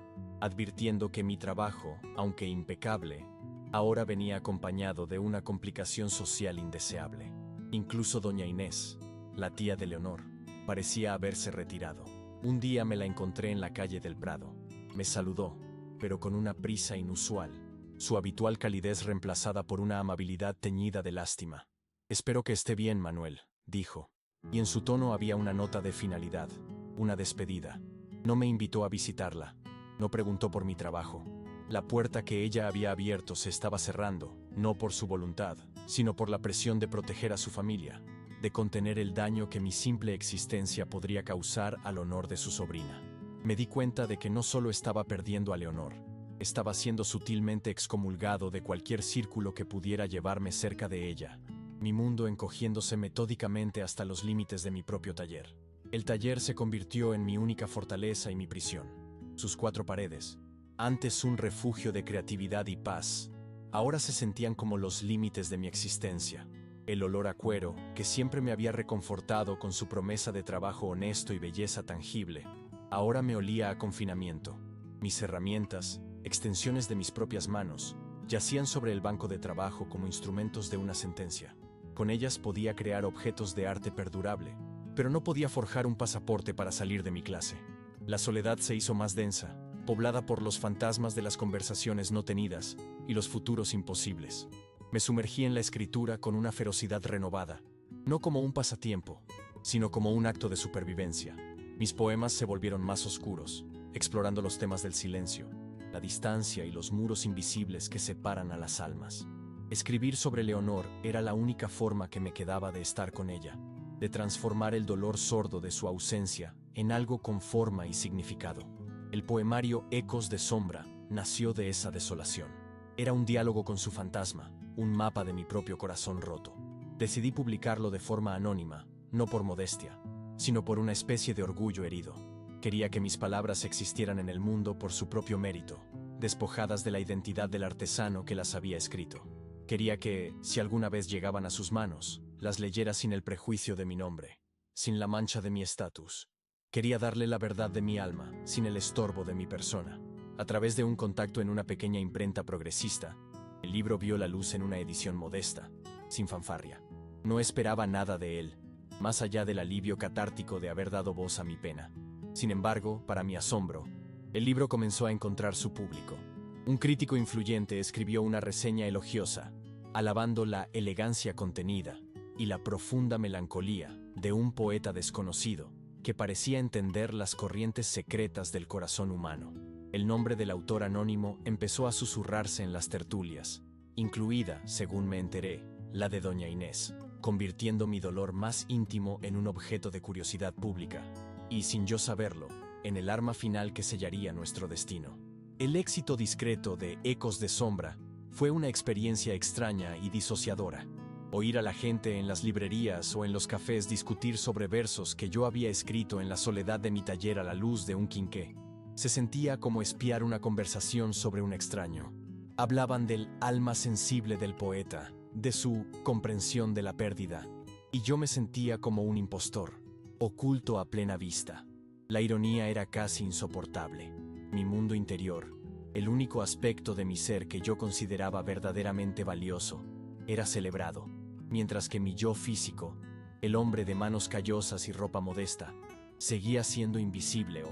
advirtiendo que mi trabajo, aunque impecable, ahora venía acompañado de una complicación social indeseable. Incluso doña Inés, la tía de Leonor, parecía haberse retirado. Un día me la encontré en la calle del Prado. Me saludó, pero con una prisa inusual, su habitual calidez reemplazada por una amabilidad teñida de lástima. «Espero que esté bien, Manuel», dijo, y en su tono había una nota de finalidad, una despedida. No me invitó a visitarla, no preguntó por mi trabajo. La puerta que ella había abierto se estaba cerrando, no por su voluntad, sino por la presión de proteger a su familia, de contener el daño que mi simple existencia podría causar al honor de su sobrina. Me di cuenta de que no solo estaba perdiendo a Leonor, estaba siendo sutilmente excomulgado de cualquier círculo que pudiera llevarme cerca de ella, mi mundo encogiéndose metódicamente hasta los límites de mi propio taller. El taller se convirtió en mi única fortaleza y mi prisión. Sus cuatro paredes, antes un refugio de creatividad y paz, ahora se sentían como los límites de mi existencia. El olor a cuero, que siempre me había reconfortado con su promesa de trabajo honesto y belleza tangible, ahora me olía a confinamiento. Mis herramientas, extensiones de mis propias manos, yacían sobre el banco de trabajo como instrumentos de una sentencia. Con ellas podía crear objetos de arte perdurable, pero no podía forjar un pasaporte para salir de mi clase. La soledad se hizo más densa, poblada por los fantasmas de las conversaciones no tenidas y los futuros imposibles. Me sumergí en la escritura con una ferocidad renovada, no como un pasatiempo, sino como un acto de supervivencia. Mis poemas se volvieron más oscuros, explorando los temas del silencio, la distancia y los muros invisibles que separan a las almas. Escribir sobre Leonor era la única forma que me quedaba de estar con ella, de transformar el dolor sordo de su ausencia en algo con forma y significado. El poemario Ecos de Sombra nació de esa desolación. Era un diálogo con su fantasma, un mapa de mi propio corazón roto. Decidí publicarlo de forma anónima, no por modestia, sino por una especie de orgullo herido. Quería que mis palabras existieran en el mundo por su propio mérito, despojadas de la identidad del artesano que las había escrito. Quería que, si alguna vez llegaban a sus manos, las leyera sin el prejuicio de mi nombre, sin la mancha de mi estatus. Quería darle la verdad de mi alma, sin el estorbo de mi persona. A través de un contacto en una pequeña imprenta progresista, el libro vio la luz en una edición modesta, sin fanfarria. No esperaba nada de él, más allá del alivio catártico de haber dado voz a mi pena. Sin embargo, para mi asombro, el libro comenzó a encontrar su público. Un crítico influyente escribió una reseña elogiosa, alabando la elegancia contenida y la profunda melancolía de un poeta desconocido, que parecía entender las corrientes secretas del corazón humano. El nombre del autor anónimo empezó a susurrarse en las tertulias, incluida, según me enteré, la de doña Inés, convirtiendo mi dolor más íntimo en un objeto de curiosidad pública, y sin yo saberlo, en el arma final que sellaría nuestro destino. El éxito discreto de Ecos de Sombra fue una experiencia extraña y disociadora. Oír a la gente en las librerías o en los cafés discutir sobre versos que yo había escrito en la soledad de mi taller a la luz de un quinqué, se sentía como espiar una conversación sobre un extraño. Hablaban del alma sensible del poeta, de su comprensión de la pérdida, y yo me sentía como un impostor, oculto a plena vista. La ironía era casi insoportable. Mi mundo interior, el único aspecto de mi ser que yo consideraba verdaderamente valioso, era celebrado, mientras que mi yo físico, el hombre de manos callosas y ropa modesta, seguía siendo invisible o,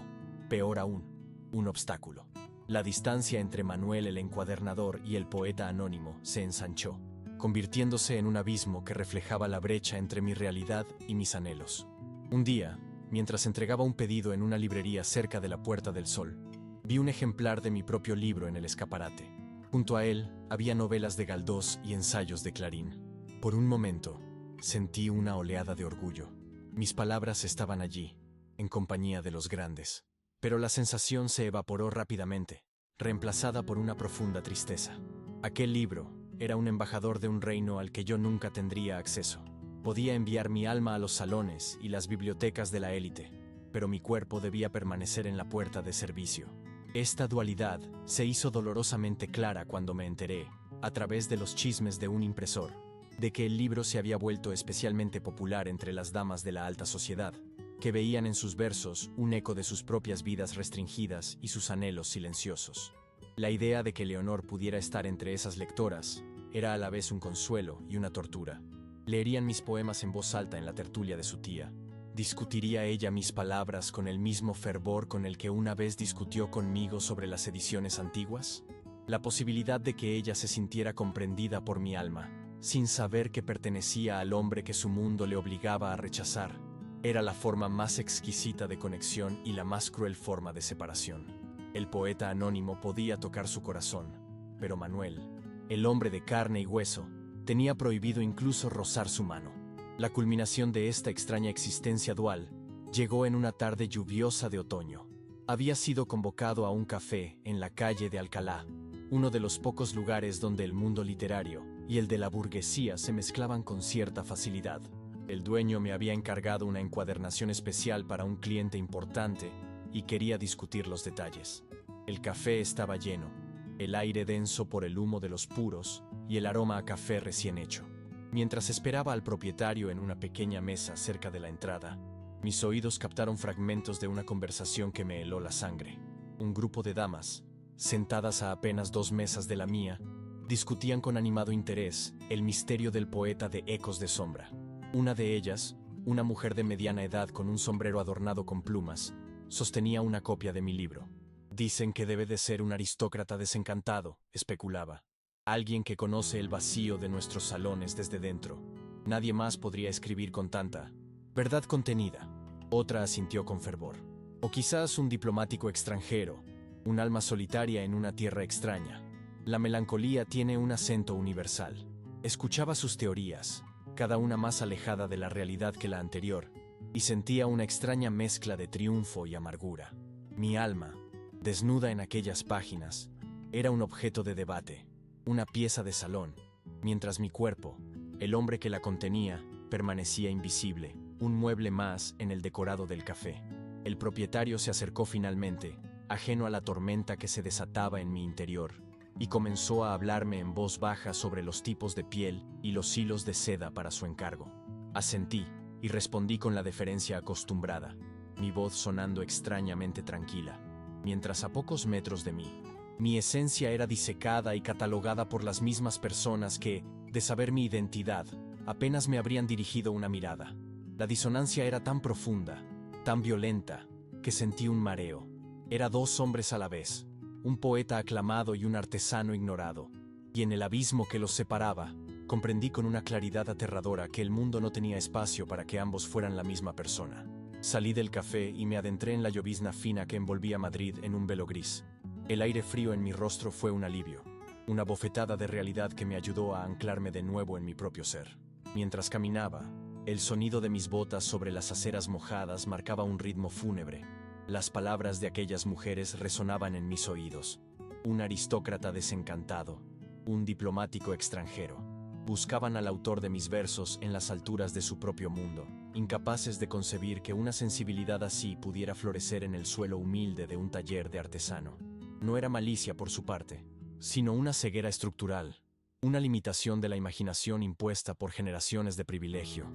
peor aún, un obstáculo. La distancia entre Manuel el encuadernador y el poeta anónimo se ensanchó, convirtiéndose en un abismo que reflejaba la brecha entre mi realidad y mis anhelos. Un día, mientras entregaba un pedido en una librería cerca de la Puerta del Sol, vi un ejemplar de mi propio libro en el escaparate. Junto a él había novelas de Galdós y ensayos de Clarín. Por un momento, sentí una oleada de orgullo. Mis palabras estaban allí, en compañía de los grandes. Pero la sensación se evaporó rápidamente, reemplazada por una profunda tristeza. Aquel libro era un embajador de un reino al que yo nunca tendría acceso. Podía enviar mi alma a los salones y las bibliotecas de la élite, pero mi cuerpo debía permanecer en la puerta de servicio. Esta dualidad se hizo dolorosamente clara cuando me enteré, a través de los chismes de un impresor, de que el libro se había vuelto especialmente popular entre las damas de la alta sociedad, que veían en sus versos un eco de sus propias vidas restringidas y sus anhelos silenciosos. La idea de que Leonor pudiera estar entre esas lectoras era a la vez un consuelo y una tortura. Leerían mis poemas en voz alta en la tertulia de su tía. ¿Discutiría ella mis palabras con el mismo fervor con el que una vez discutió conmigo sobre las ediciones antiguas? La posibilidad de que ella se sintiera comprendida por mi alma, sin saber que pertenecía al hombre que su mundo le obligaba a rechazar, era la forma más exquisita de conexión y la más cruel forma de separación. El poeta anónimo podía tocar su corazón, pero Manuel, el hombre de carne y hueso, tenía prohibido incluso rozar su mano. La culminación de esta extraña existencia dual llegó en una tarde lluviosa de otoño. Había sido convocado a un café en la calle de Alcalá, uno de los pocos lugares donde el mundo literario y el de la burguesía se mezclaban con cierta facilidad. El dueño me había encargado una encuadernación especial para un cliente importante y quería discutir los detalles. El café estaba lleno, el aire denso por el humo de los puros y el aroma a café recién hecho. Mientras esperaba al propietario en una pequeña mesa cerca de la entrada, mis oídos captaron fragmentos de una conversación que me heló la sangre. Un grupo de damas, sentadas a apenas 2 mesas de la mía, discutían con animado interés el misterio del poeta de Ecos de Sombra. Una de ellas, una mujer de mediana edad con un sombrero adornado con plumas, sostenía una copia de mi libro. Dicen que debe de ser un aristócrata desencantado, especulaba. Alguien que conoce el vacío de nuestros salones desde dentro. Nadie más podría escribir con tanta verdad contenida. Otra asintió con fervor. O quizás un diplomático extranjero, un alma solitaria en una tierra extraña. La melancolía tiene un acento universal. Escuchaba sus teorías, cada una más alejada de la realidad que la anterior, y sentía una extraña mezcla de triunfo y amargura. Mi alma, desnuda en aquellas páginas, era un objeto de debate, una pieza de salón, mientras mi cuerpo, el hombre que la contenía, permanecía invisible, un mueble más en el decorado del café. El propietario se acercó finalmente, ajeno a la tormenta que se desataba en mi interior, y comenzó a hablarme en voz baja sobre los tipos de piel y los hilos de seda para su encargo. Asentí y respondí con la deferencia acostumbrada, mi voz sonando extrañamente tranquila, mientras a pocos metros de mí, mi esencia era disecada y catalogada por las mismas personas que, de saber mi identidad, apenas me habrían dirigido una mirada. La disonancia era tan profunda, tan violenta, que sentí un mareo. Era 2 hombres a la vez, un poeta aclamado y un artesano ignorado, y en el abismo que los separaba, comprendí con una claridad aterradora que el mundo no tenía espacio para que ambos fueran la misma persona. Salí del café y me adentré en la llovizna fina que envolvía Madrid en un velo gris. El aire frío en mi rostro fue un alivio, una bofetada de realidad que me ayudó a anclarme de nuevo en mi propio ser. Mientras caminaba, el sonido de mis botas sobre las aceras mojadas marcaba un ritmo fúnebre. Las palabras de aquellas mujeres resonaban en mis oídos. Un aristócrata desencantado, un diplomático extranjero. Buscaban al autor de mis versos en las alturas de su propio mundo, incapaces de concebir que una sensibilidad así pudiera florecer en el suelo humilde de un taller de artesano. No era malicia por su parte, sino una ceguera estructural, una limitación de la imaginación impuesta por generaciones de privilegio.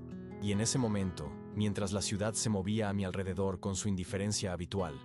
Y en ese momento, mientras la ciudad se movía a mi alrededor con su indiferencia habitual,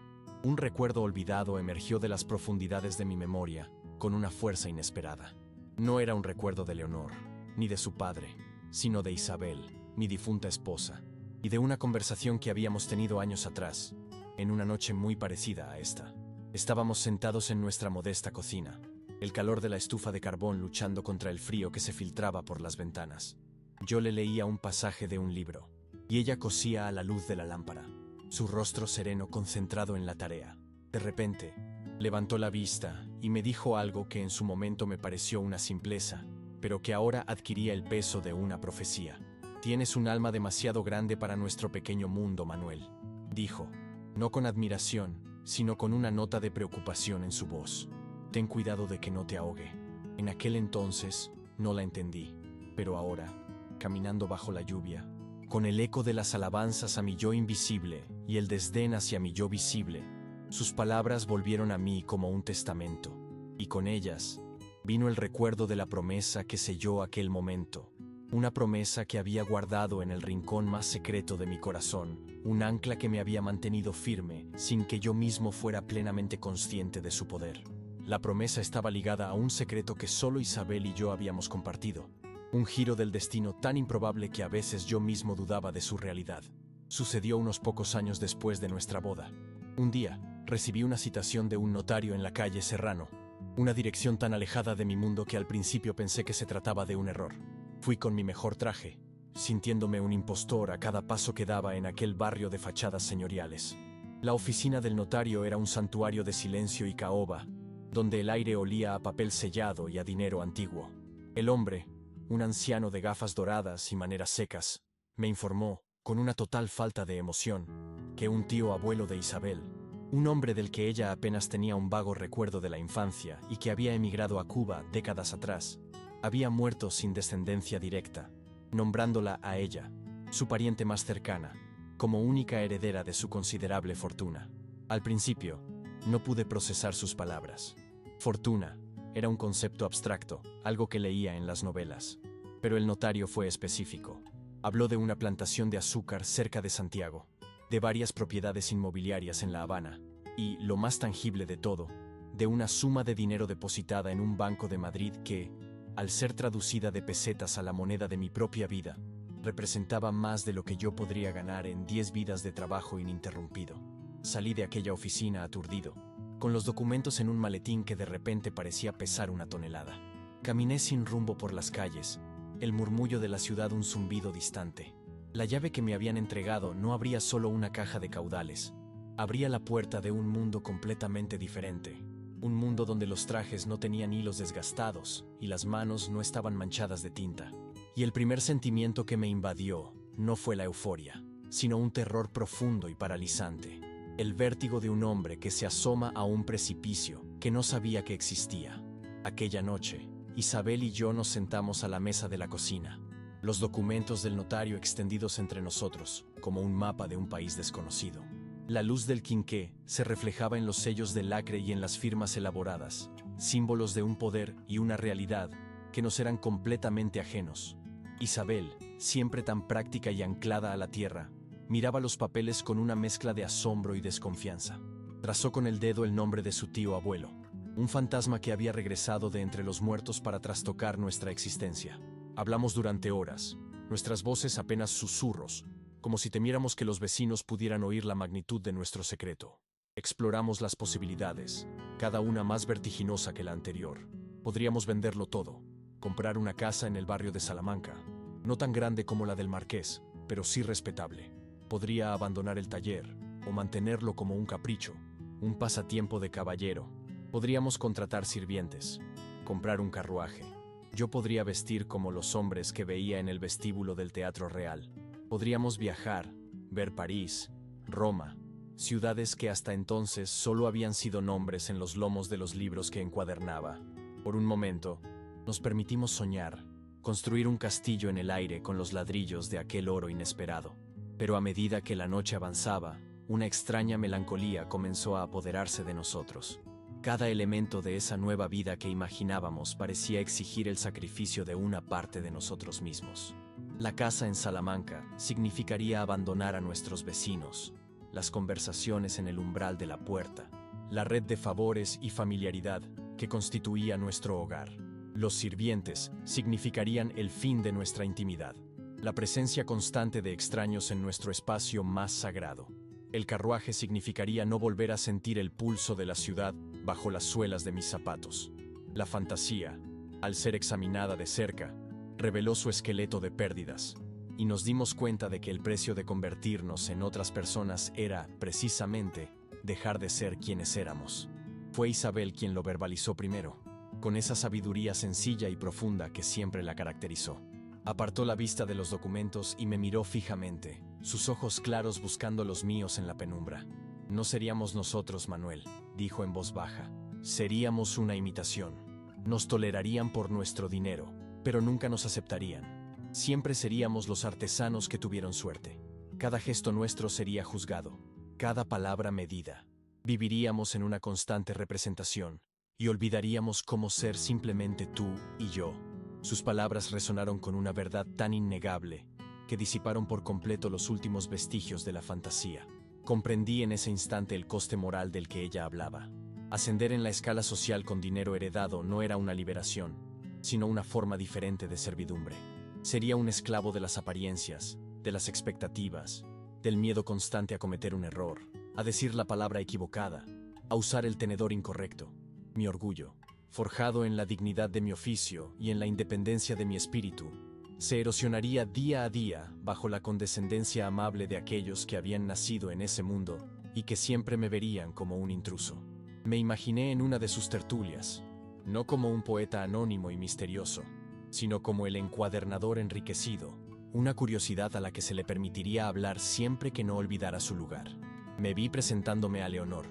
un recuerdo olvidado emergió de las profundidades de mi memoria con una fuerza inesperada. No era un recuerdo de Leonor, ni de su padre, sino de Isabel, mi difunta esposa, y de una conversación que habíamos tenido años atrás, en una noche muy parecida a esta. Estábamos sentados en nuestra modesta cocina, el calor de la estufa de carbón luchando contra el frío que se filtraba por las ventanas. Yo le leía un pasaje de un libro, y ella cosía a la luz de la lámpara, su rostro sereno concentrado en la tarea. De repente, levantó la vista y me dijo algo que en su momento me pareció una simpleza, pero que ahora adquiría el peso de una profecía. «Tienes un alma demasiado grande para nuestro pequeño mundo, Manuel», dijo, no con admiración, sino con una nota de preocupación en su voz. «Ten cuidado de que no te ahogue». En aquel entonces no la entendí, pero ahora, caminando bajo la lluvia, con el eco de las alabanzas a mi yo invisible y el desdén hacia mi yo visible, sus palabras volvieron a mí como un testamento, y con ellas vino el recuerdo de la promesa que selló aquel momento, una promesa que había guardado en el rincón más secreto de mi corazón, un ancla que me había mantenido firme sin que yo mismo fuera plenamente consciente de su poder. La promesa estaba ligada a un secreto que solo Isabel y yo habíamos compartido, un giro del destino tan improbable que a veces yo mismo dudaba de su realidad. Sucedió unos pocos años después de nuestra boda. Un día, recibí una citación de un notario en la calle Serrano, una dirección tan alejada de mi mundo que al principio pensé que se trataba de un error. Fui con mi mejor traje, sintiéndome un impostor a cada paso que daba en aquel barrio de fachadas señoriales. La oficina del notario era un santuario de silencio y caoba, donde el aire olía a papel sellado y a dinero antiguo. El hombre, un anciano de gafas doradas y maneras secas, me informó, con una total falta de emoción, que un tío abuelo de Isabel, un hombre del que ella apenas tenía un vago recuerdo de la infancia y que había emigrado a Cuba décadas atrás, había muerto sin descendencia directa, nombrándola a ella, su pariente más cercana, como única heredera de su considerable fortuna. Al principio, no pude procesar sus palabras. Fortuna era un concepto abstracto, algo que leía en las novelas. Pero el notario fue específico. Habló de una plantación de azúcar cerca de Santiago, de varias propiedades inmobiliarias en La Habana, y, lo más tangible de todo, de una suma de dinero depositada en un banco de Madrid que, al ser traducida de pesetas a la moneda de mi propia vida, representaba más de lo que yo podría ganar en 10 vidas de trabajo ininterrumpido. Salí de aquella oficina aturdido, con los documentos en un maletín que de repente parecía pesar una tonelada. Caminé sin rumbo por las calles, el murmullo de la ciudad un zumbido distante. La llave que me habían entregado no abría solo una caja de caudales, abría la puerta de un mundo completamente diferente. Un mundo donde los trajes no tenían hilos desgastados y las manos no estaban manchadas de tinta. Y el primer sentimiento que me invadió no fue la euforia, sino un terror profundo y paralizante. El vértigo de un hombre que se asoma a un precipicio que no sabía que existía. Aquella noche, Isabel y yo nos sentamos a la mesa de la cocina, los documentos del notario extendidos entre nosotros, como un mapa de un país desconocido. La luz del quinqué se reflejaba en los sellos de lacre y en las firmas elaboradas, símbolos de un poder y una realidad que nos eran completamente ajenos. Isabel, siempre tan práctica y anclada a la tierra, miraba los papeles con una mezcla de asombro y desconfianza. Trazó con el dedo el nombre de su tío abuelo, un fantasma que había regresado de entre los muertos para trastocar nuestra existencia. Hablamos durante horas, nuestras voces apenas susurros, como si temiéramos que los vecinos pudieran oír la magnitud de nuestro secreto. Exploramos las posibilidades, cada una más vertiginosa que la anterior. Podríamos venderlo todo, comprar una casa en el barrio de Salamanca, no tan grande como la del Marqués, pero sí respetable. Podría abandonar el taller, o mantenerlo como un capricho, un pasatiempo de caballero. Podríamos contratar sirvientes, comprar un carruaje. Yo podría vestir como los hombres que veía en el vestíbulo del Teatro Real. Podríamos viajar, ver París, Roma, ciudades que hasta entonces solo habían sido nombres en los lomos de los libros que encuadernaba. Por un momento, nos permitimos soñar, construir un castillo en el aire con los ladrillos de aquel oro inesperado. Pero a medida que la noche avanzaba, una extraña melancolía comenzó a apoderarse de nosotros. Cada elemento de esa nueva vida que imaginábamos parecía exigir el sacrificio de una parte de nosotros mismos. La casa en Salamanca significaría abandonar a nuestros vecinos, las conversaciones en el umbral de la puerta, la red de favores y familiaridad que constituía nuestro hogar. Los sirvientes significarían el fin de nuestra intimidad, la presencia constante de extraños en nuestro espacio más sagrado. El carruaje significaría no volver a sentir el pulso de la ciudad bajo las suelas de mis zapatos. La fantasía, al ser examinada de cerca, reveló su esqueleto de pérdidas, y nos dimos cuenta de que el precio de convertirnos en otras personas era, precisamente, dejar de ser quienes éramos. Fue Isabel quien lo verbalizó primero, con esa sabiduría sencilla y profunda que siempre la caracterizó. Apartó la vista de los documentos y me miró fijamente, sus ojos claros buscando los míos en la penumbra. No seríamos nosotros, Manuel, dijo en voz baja. Seríamos una imitación. Nos tolerarían por nuestro dinero, pero nunca nos aceptarían. Siempre seríamos los artesanos que tuvieron suerte. Cada gesto nuestro sería juzgado, cada palabra medida. Viviríamos en una constante representación y olvidaríamos cómo ser simplemente tú y yo. Sus palabras resonaron con una verdad tan innegable que disiparon por completo los últimos vestigios de la fantasía. Comprendí en ese instante el coste moral del que ella hablaba. Ascender en la escala social con dinero heredado no era una liberación, sino una forma diferente de servidumbre. Sería un esclavo de las apariencias, de las expectativas, del miedo constante a cometer un error, a decir la palabra equivocada, a usar el tenedor incorrecto. Mi orgullo, forjado en la dignidad de mi oficio y en la independencia de mi espíritu, se erosionaría día a día bajo la condescendencia amable de aquellos que habían nacido en ese mundo y que siempre me verían como un intruso. Me imaginé en una de sus tertulias, no como un poeta anónimo y misterioso, sino como el encuadernador enriquecido, una curiosidad a la que se le permitiría hablar siempre que no olvidara su lugar. Me vi presentándome a Leonor,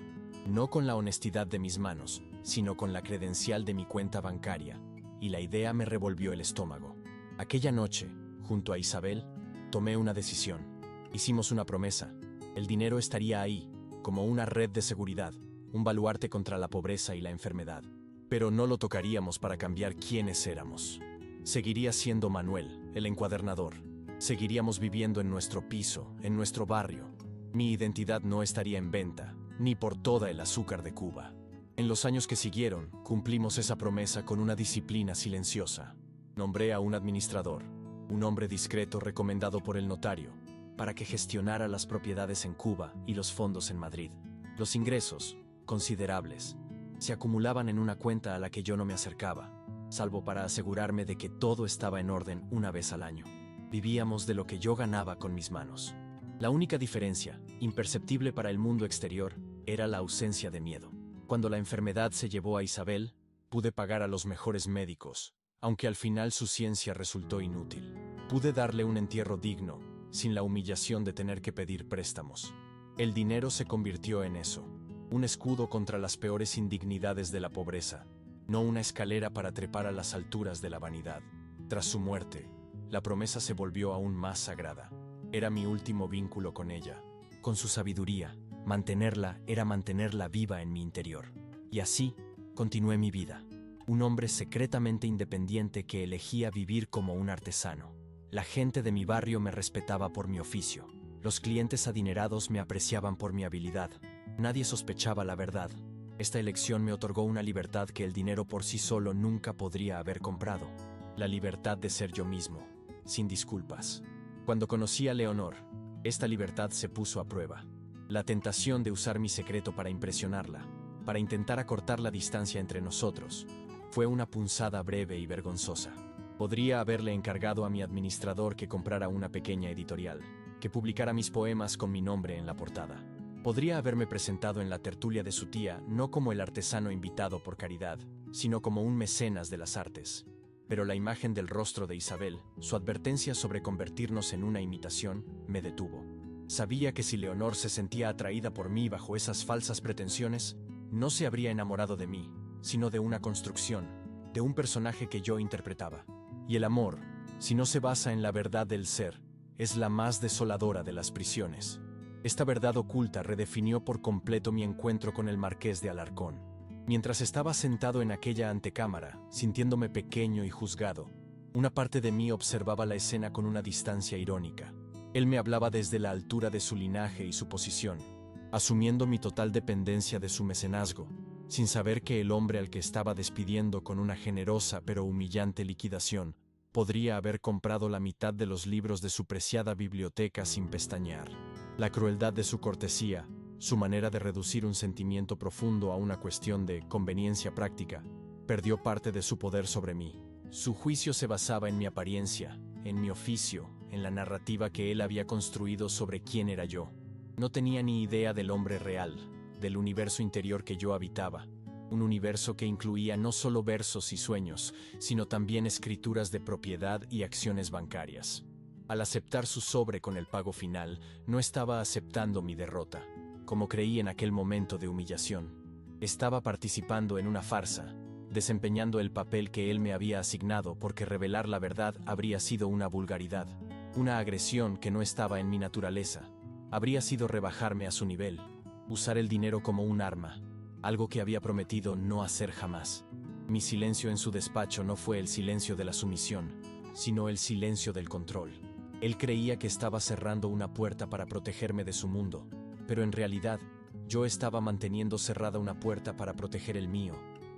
no con la honestidad de mis manos, sino con la credencial de mi cuenta bancaria, y la idea me revolvió el estómago. Aquella noche, junto a Isabel, tomé una decisión. Hicimos una promesa. El dinero estaría ahí, como una red de seguridad, un baluarte contra la pobreza y la enfermedad. Pero no lo tocaríamos para cambiar quiénes éramos. Seguiría siendo Manuel, el encuadernador. Seguiríamos viviendo en nuestro piso, en nuestro barrio. Mi identidad no estaría en venta, ni por toda el azúcar de Cuba. En los años que siguieron, cumplimos esa promesa con una disciplina silenciosa. Nombré a un administrador, un hombre discreto recomendado por el notario, para que gestionara las propiedades en Cuba y los fondos en Madrid. Los ingresos, considerables, se acumulaban en una cuenta a la que yo no me acercaba, salvo para asegurarme de que todo estaba en orden una vez al año. Vivíamos de lo que yo ganaba con mis manos. La única diferencia, imperceptible para el mundo exterior, era la ausencia de miedo. Cuando la enfermedad se llevó a Isabel, pude pagar a los mejores médicos, aunque al final su ciencia resultó inútil. Pude darle un entierro digno, sin la humillación de tener que pedir préstamos. El dinero se convirtió en eso, un escudo contra las peores indignidades de la pobreza, no una escalera para trepar a las alturas de la vanidad. Tras su muerte, la promesa se volvió aún más sagrada. Era mi último vínculo con ella. Con su sabiduría, mantenerla era mantenerla viva en mi interior. Y así, continué mi vida. Un hombre secretamente independiente que elegía vivir como un artesano. La gente de mi barrio me respetaba por mi oficio. Los clientes adinerados me apreciaban por mi habilidad. Nadie sospechaba la verdad. Esta elección me otorgó una libertad que el dinero por sí solo nunca podría haber comprado. La libertad de ser yo mismo, sin disculpas. Cuando conocí a Leonor, esta libertad se puso a prueba. La tentación de usar mi secreto para impresionarla, para intentar acortar la distancia entre nosotros, fue una punzada breve y vergonzosa. Podría haberle encargado a mi administrador que comprara una pequeña editorial, que publicara mis poemas con mi nombre en la portada. Podría haberme presentado en la tertulia de su tía no como el artesano invitado por caridad, sino como un mecenas de las artes. Pero la imagen del rostro de Isabel, su advertencia sobre convertirnos en una imitación, me detuvo. Sabía que si Leonor se sentía atraída por mí bajo esas falsas pretensiones, no se habría enamorado de mí, sino de una construcción, de un personaje que yo interpretaba. Y el amor, si no se basa en la verdad del ser, es la más desoladora de las prisiones. Esta verdad oculta redefinió por completo mi encuentro con el Marqués de Alarcón. Mientras estaba sentado en aquella antecámara, sintiéndome pequeño y juzgado, una parte de mí observaba la escena con una distancia irónica. Él me hablaba desde la altura de su linaje y su posición, asumiendo mi total dependencia de su mecenazgo, sin saber que el hombre al que estaba despidiendo con una generosa pero humillante liquidación podría haber comprado la mitad de los libros de su preciada biblioteca sin pestañear. La crueldad de su cortesía, su manera de reducir un sentimiento profundo a una cuestión de conveniencia práctica, perdió parte de su poder sobre mí. Su juicio se basaba en mi apariencia, en mi oficio, en la narrativa que él había construido sobre quién era yo. No tenía ni idea del hombre real, del universo interior que yo habitaba, un universo que incluía no solo versos y sueños, sino también escrituras de propiedad y acciones bancarias. Al aceptar su sobre con el pago final, no estaba aceptando mi derrota, como creí en aquel momento de humillación. Estaba participando en una farsa, desempeñando el papel que él me había asignado porque revelar la verdad habría sido una vulgaridad, una agresión que no estaba en mi naturaleza. Habría sido rebajarme a su nivel, usar el dinero como un arma, algo que había prometido no hacer jamás. Mi silencio en su despacho no fue el silencio de la sumisión, sino el silencio del control. Él creía que estaba cerrando una puerta para protegerme de su mundo, pero en realidad, yo estaba manteniendo cerrada una puerta para proteger el mío,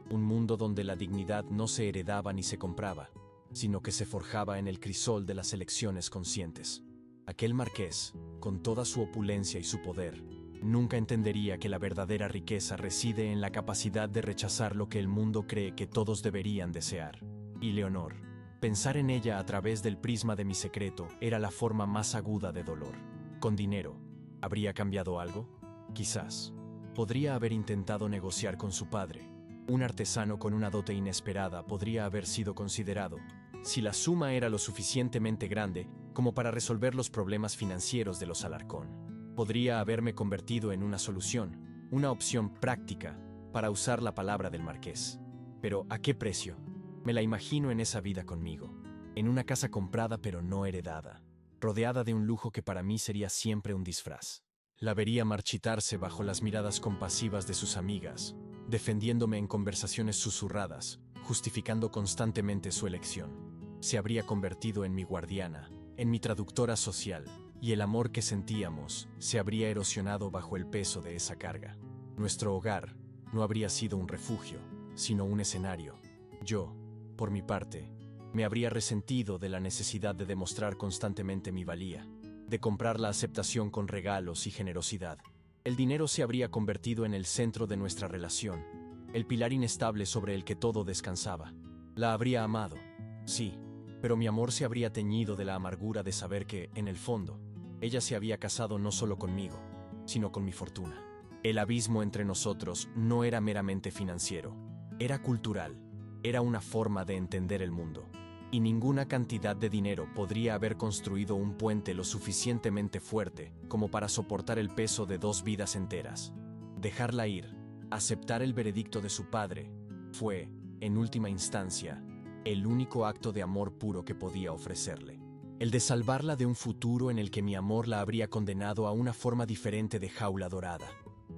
un mundo donde la dignidad no se heredaba ni se compraba, sino que se forjaba en el crisol de las elecciones conscientes. Aquel marqués, con toda su opulencia y su poder, nunca entendería que la verdadera riqueza reside en la capacidad de rechazar lo que el mundo cree que todos deberían desear. Y Leonor, pensar en ella a través del prisma de mi secreto era la forma más aguda de dolor. Con dinero, ¿habría cambiado algo? Quizás. Podría haber intentado negociar con su padre. Un artesano con una dote inesperada podría haber sido considerado, si la suma era lo suficientemente grande como para resolver los problemas financieros de los Alarcón. Podría haberme convertido en una solución, una opción práctica para usar la palabra del marqués. Pero ¿a qué precio? Me la imagino en esa vida conmigo, en una casa comprada pero no heredada, rodeada de un lujo que para mí sería siempre un disfraz. La vería marchitarse bajo las miradas compasivas de sus amigas, defendiéndome en conversaciones susurradas, justificando constantemente su elección. Se habría convertido en mi guardiana, en mi traductora social, y el amor que sentíamos se habría erosionado bajo el peso de esa carga. Nuestro hogar no habría sido un refugio, sino un escenario. Yo, por mi parte, me habría resentido de la necesidad de demostrar constantemente mi valía, de comprar la aceptación con regalos y generosidad. El dinero se habría convertido en el centro de nuestra relación, el pilar inestable sobre el que todo descansaba. La habría amado, sí, pero mi amor se habría teñido de la amargura de saber que, en el fondo, ella se había casado no solo conmigo, sino con mi fortuna. El abismo entre nosotros no era meramente financiero, era cultural, era una forma de entender el mundo. Y ninguna cantidad de dinero podría haber construido un puente lo suficientemente fuerte como para soportar el peso de 2 vidas enteras. Dejarla ir, aceptar el veredicto de su padre, fue, en última instancia, el único acto de amor puro que podía ofrecerle. El de salvarla de un futuro en el que mi amor la habría condenado a una forma diferente de jaula dorada.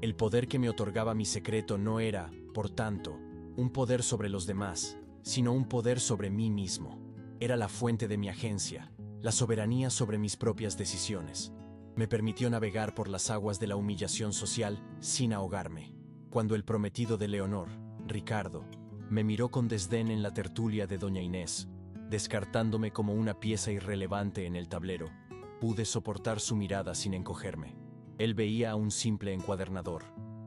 El poder que me otorgaba mi secreto no era, por tanto, un poder sobre los demás, sino un poder sobre mí mismo. Era la fuente de mi agencia, la soberanía sobre mis propias decisiones. Me permitió navegar por las aguas de la humillación social sin ahogarme. Cuando el prometido de Leonor, Ricardo, me miró con desdén en la tertulia de doña Inés, descartándome como una pieza irrelevante en el tablero, pude soportar su mirada sin encogerme. Él veía a un simple encuadernador.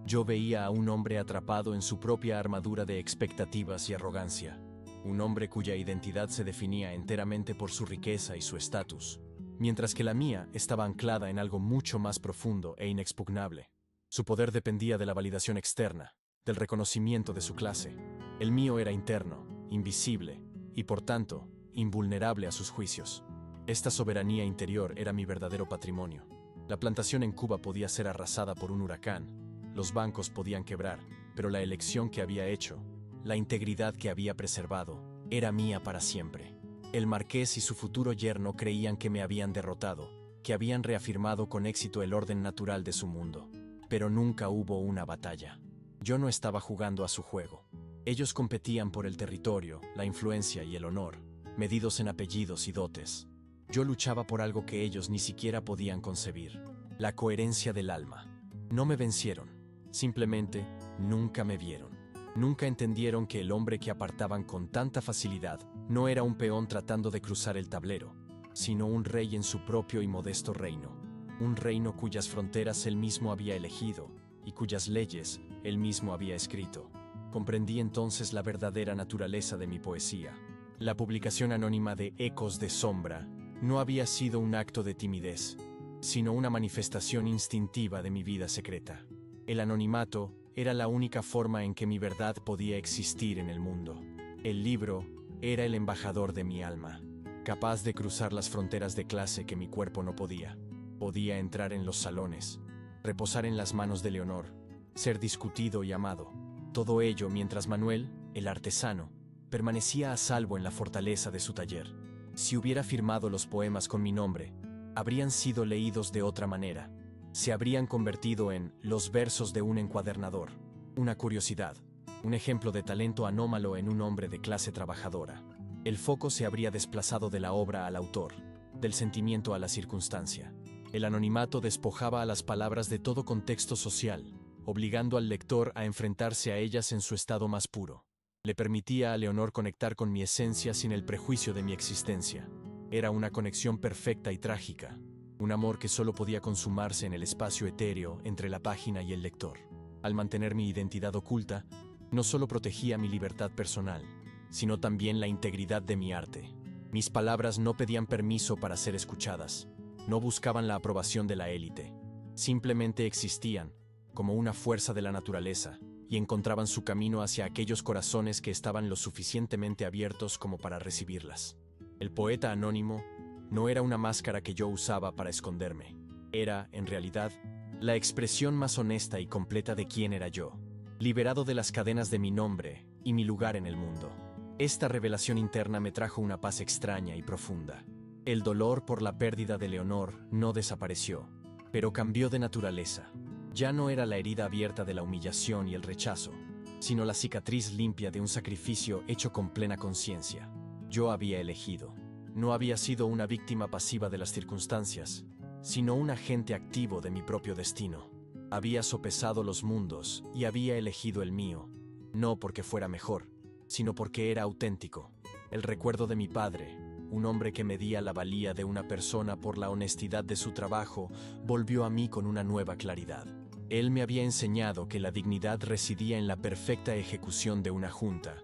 Yo veía a un hombre atrapado en su propia armadura de expectativas y arrogancia. Un hombre cuya identidad se definía enteramente por su riqueza y su estatus, mientras que la mía estaba anclada en algo mucho más profundo e inexpugnable. Su poder dependía de la validación externa, del reconocimiento de su clase. El mío era interno, invisible, y por tanto, invulnerable a sus juicios. Esta soberanía interior era mi verdadero patrimonio. La plantación en Cuba podía ser arrasada por un huracán, los bancos podían quebrar, pero la elección que había hecho, la integridad que había preservado, era mía para siempre. El marqués y su futuro yerno creían que me habían derrotado, que habían reafirmado con éxito el orden natural de su mundo. Pero nunca hubo una batalla. Yo no estaba jugando a su juego. Ellos competían por el territorio, la influencia y el honor, medidos en apellidos y dotes. Yo luchaba por algo que ellos ni siquiera podían concebir, la coherencia del alma. No me vencieron, simplemente nunca me vieron. Nunca entendieron que el hombre que apartaban con tanta facilidad no era un peón tratando de cruzar el tablero, sino un rey en su propio y modesto reino. Un reino cuyas fronteras él mismo había elegido y cuyas leyes él mismo había escrito. Comprendí entonces la verdadera naturaleza de mi poesía. La publicación anónima de Ecos de Sombra no había sido un acto de timidez, sino una manifestación instintiva de mi vida secreta. El anonimato era la única forma en que mi verdad podía existir en el mundo. El libro era el embajador de mi alma, capaz de cruzar las fronteras de clase que mi cuerpo no podía. Podía entrar en los salones, reposar en las manos de Leonor, ser discutido y amado. Todo ello mientras Manuel, el artesano, permanecía a salvo en la fortaleza de su taller. Si hubiera firmado los poemas con mi nombre, habrían sido leídos de otra manera. Se habrían convertido en los versos de un encuadernador, una curiosidad, un ejemplo de talento anómalo en un hombre de clase trabajadora. El foco se habría desplazado de la obra al autor, del sentimiento a la circunstancia. El anonimato despojaba a las palabras de todo contexto social, obligando al lector a enfrentarse a ellas en su estado más puro. Le permitía a Leonor conectar con mi esencia sin el prejuicio de mi existencia. Era una conexión perfecta y trágica, un amor que solo podía consumarse en el espacio etéreo entre la página y el lector. Al mantener mi identidad oculta, no solo protegía mi libertad personal, sino también la integridad de mi arte. Mis palabras no pedían permiso para ser escuchadas, no buscaban la aprobación de la élite, simplemente existían, como una fuerza de la naturaleza, y encontraban su camino hacia aquellos corazones que estaban lo suficientemente abiertos como para recibirlas. El poeta anónimo no era una máscara que yo usaba para esconderme. Era, en realidad, la expresión más honesta y completa de quién era yo, liberado de las cadenas de mi nombre y mi lugar en el mundo. Esta revelación interna me trajo una paz extraña y profunda. El dolor por la pérdida de Leonor no desapareció, pero cambió de naturaleza. Ya no era la herida abierta de la humillación y el rechazo, sino la cicatriz limpia de un sacrificio hecho con plena conciencia. Yo había elegido. No había sido una víctima pasiva de las circunstancias, sino un agente activo de mi propio destino. Había sopesado los mundos y había elegido el mío, no porque fuera mejor, sino porque era auténtico. El recuerdo de mi padre, un hombre que medía la valía de una persona por la honestidad de su trabajo, volvió a mí con una nueva claridad. Él me había enseñado que la dignidad residía en la perfecta ejecución de una junta,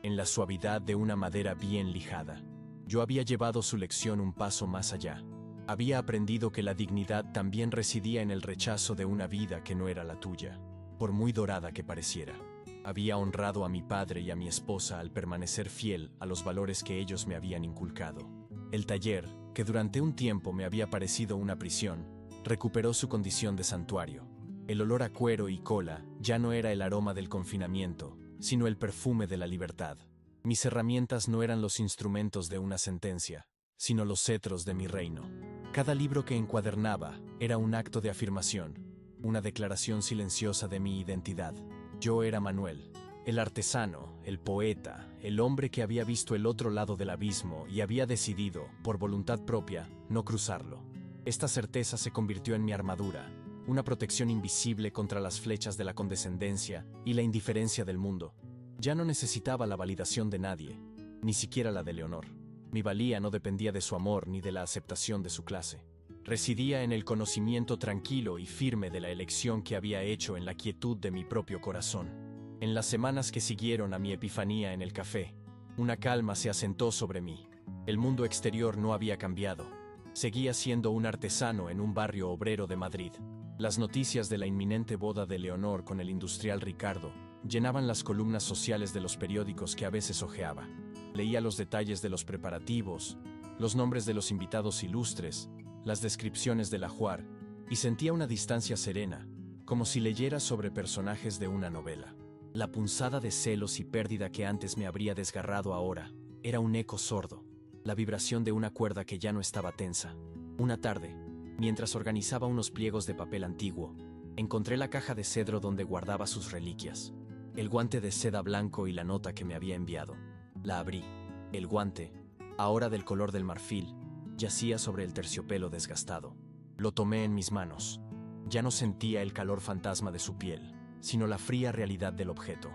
en la suavidad de una madera bien lijada. Yo había llevado su lección un paso más allá. Había aprendido que la dignidad también residía en el rechazo de una vida que no era la tuya, por muy dorada que pareciera. Había honrado a mi padre y a mi esposa al permanecer fiel a los valores que ellos me habían inculcado. El taller, que durante un tiempo me había parecido una prisión, recuperó su condición de santuario. El olor a cuero y cola ya no era el aroma del confinamiento, sino el perfume de la libertad. Mis herramientas no eran los instrumentos de una sentencia, sino los cetros de mi reino. Cada libro que encuadernaba era un acto de afirmación, una declaración silenciosa de mi identidad. Yo era Manuel, el artesano, el poeta, el hombre que había visto el otro lado del abismo y había decidido, por voluntad propia, no cruzarlo. Esta certeza se convirtió en mi armadura, una protección invisible contra las flechas de la condescendencia y la indiferencia del mundo. Ya no necesitaba la validación de nadie, ni siquiera la de Leonor. Mi valía no dependía de su amor ni de la aceptación de su clase. Residía en el conocimiento tranquilo y firme de la elección que había hecho en la quietud de mi propio corazón. En las semanas que siguieron a mi epifanía en el café, una calma se asentó sobre mí. El mundo exterior no había cambiado. Seguía siendo un artesano en un barrio obrero de Madrid. Las noticias de la inminente boda de Leonor con el industrial Ricardo llenaban las columnas sociales de los periódicos que a veces hojeaba. Leía los detalles de los preparativos, los nombres de los invitados ilustres, las descripciones del ajuar, y sentía una distancia serena, como si leyera sobre personajes de una novela. La punzada de celos y pérdida que antes me habría desgarrado ahora era un eco sordo, la vibración de una cuerda que ya no estaba tensa. Una tarde, mientras organizaba unos pliegos de papel antiguo, encontré la caja de cedro donde guardaba sus reliquias, el guante de seda blanco y la nota que me había enviado. La abrí. El guante, ahora del color del marfil, yacía sobre el terciopelo desgastado. Lo tomé en mis manos. Ya no sentía el calor fantasma de su piel, sino la fría realidad del objeto.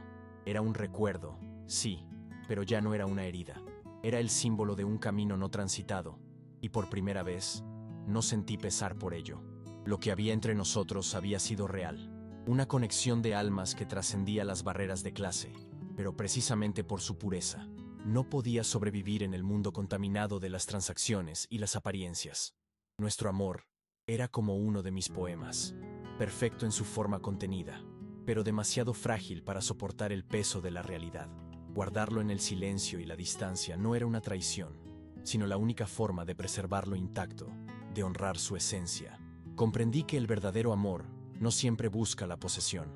Era un recuerdo, sí, pero ya no era una herida. Era el símbolo de un camino no transitado, y por primera vez, no sentí pesar por ello. Lo que había entre nosotros había sido real, una conexión de almas que trascendía las barreras de clase, pero precisamente por su pureza, no podía sobrevivir en el mundo contaminado de las transacciones y las apariencias. Nuestro amor era como uno de mis poemas, perfecto en su forma contenida, pero demasiado frágil para soportar el peso de la realidad. Guardarlo en el silencio y la distancia no era una traición, sino la única forma de preservarlo intacto, de honrar su esencia. Comprendí que el verdadero amor no siempre busca la posesión,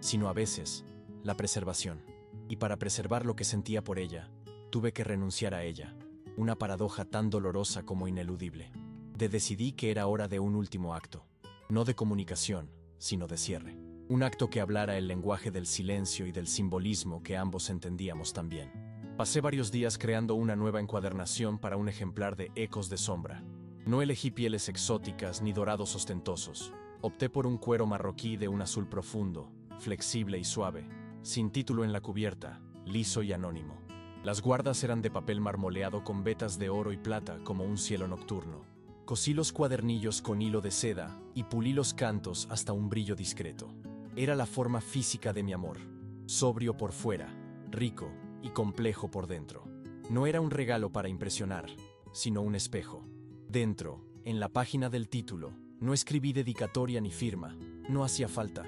sino a veces la preservación. Y para preservar lo que sentía por ella, tuve que renunciar a ella, una paradoja tan dolorosa como ineludible. Decidí que era hora de un último acto, no de comunicación, sino de cierre. Un acto que hablara el lenguaje del silencio y del simbolismo que ambos entendíamos tan bien. Pasé varios días creando una nueva encuadernación para un ejemplar de Ecos de Sombra. No elegí pieles exóticas ni dorados ostentosos. Opté por un cuero marroquí de un azul profundo, flexible y suave, sin título en la cubierta, liso y anónimo. Las guardas eran de papel marmoleado con vetas de oro y plata como un cielo nocturno. Cosí los cuadernillos con hilo de seda y pulí los cantos hasta un brillo discreto. Era la forma física de mi amor, sobrio por fuera, rico y complejo por dentro. No era un regalo para impresionar, sino un espejo. Dentro, en la página del título, no escribí dedicatoria ni firma, no hacía falta.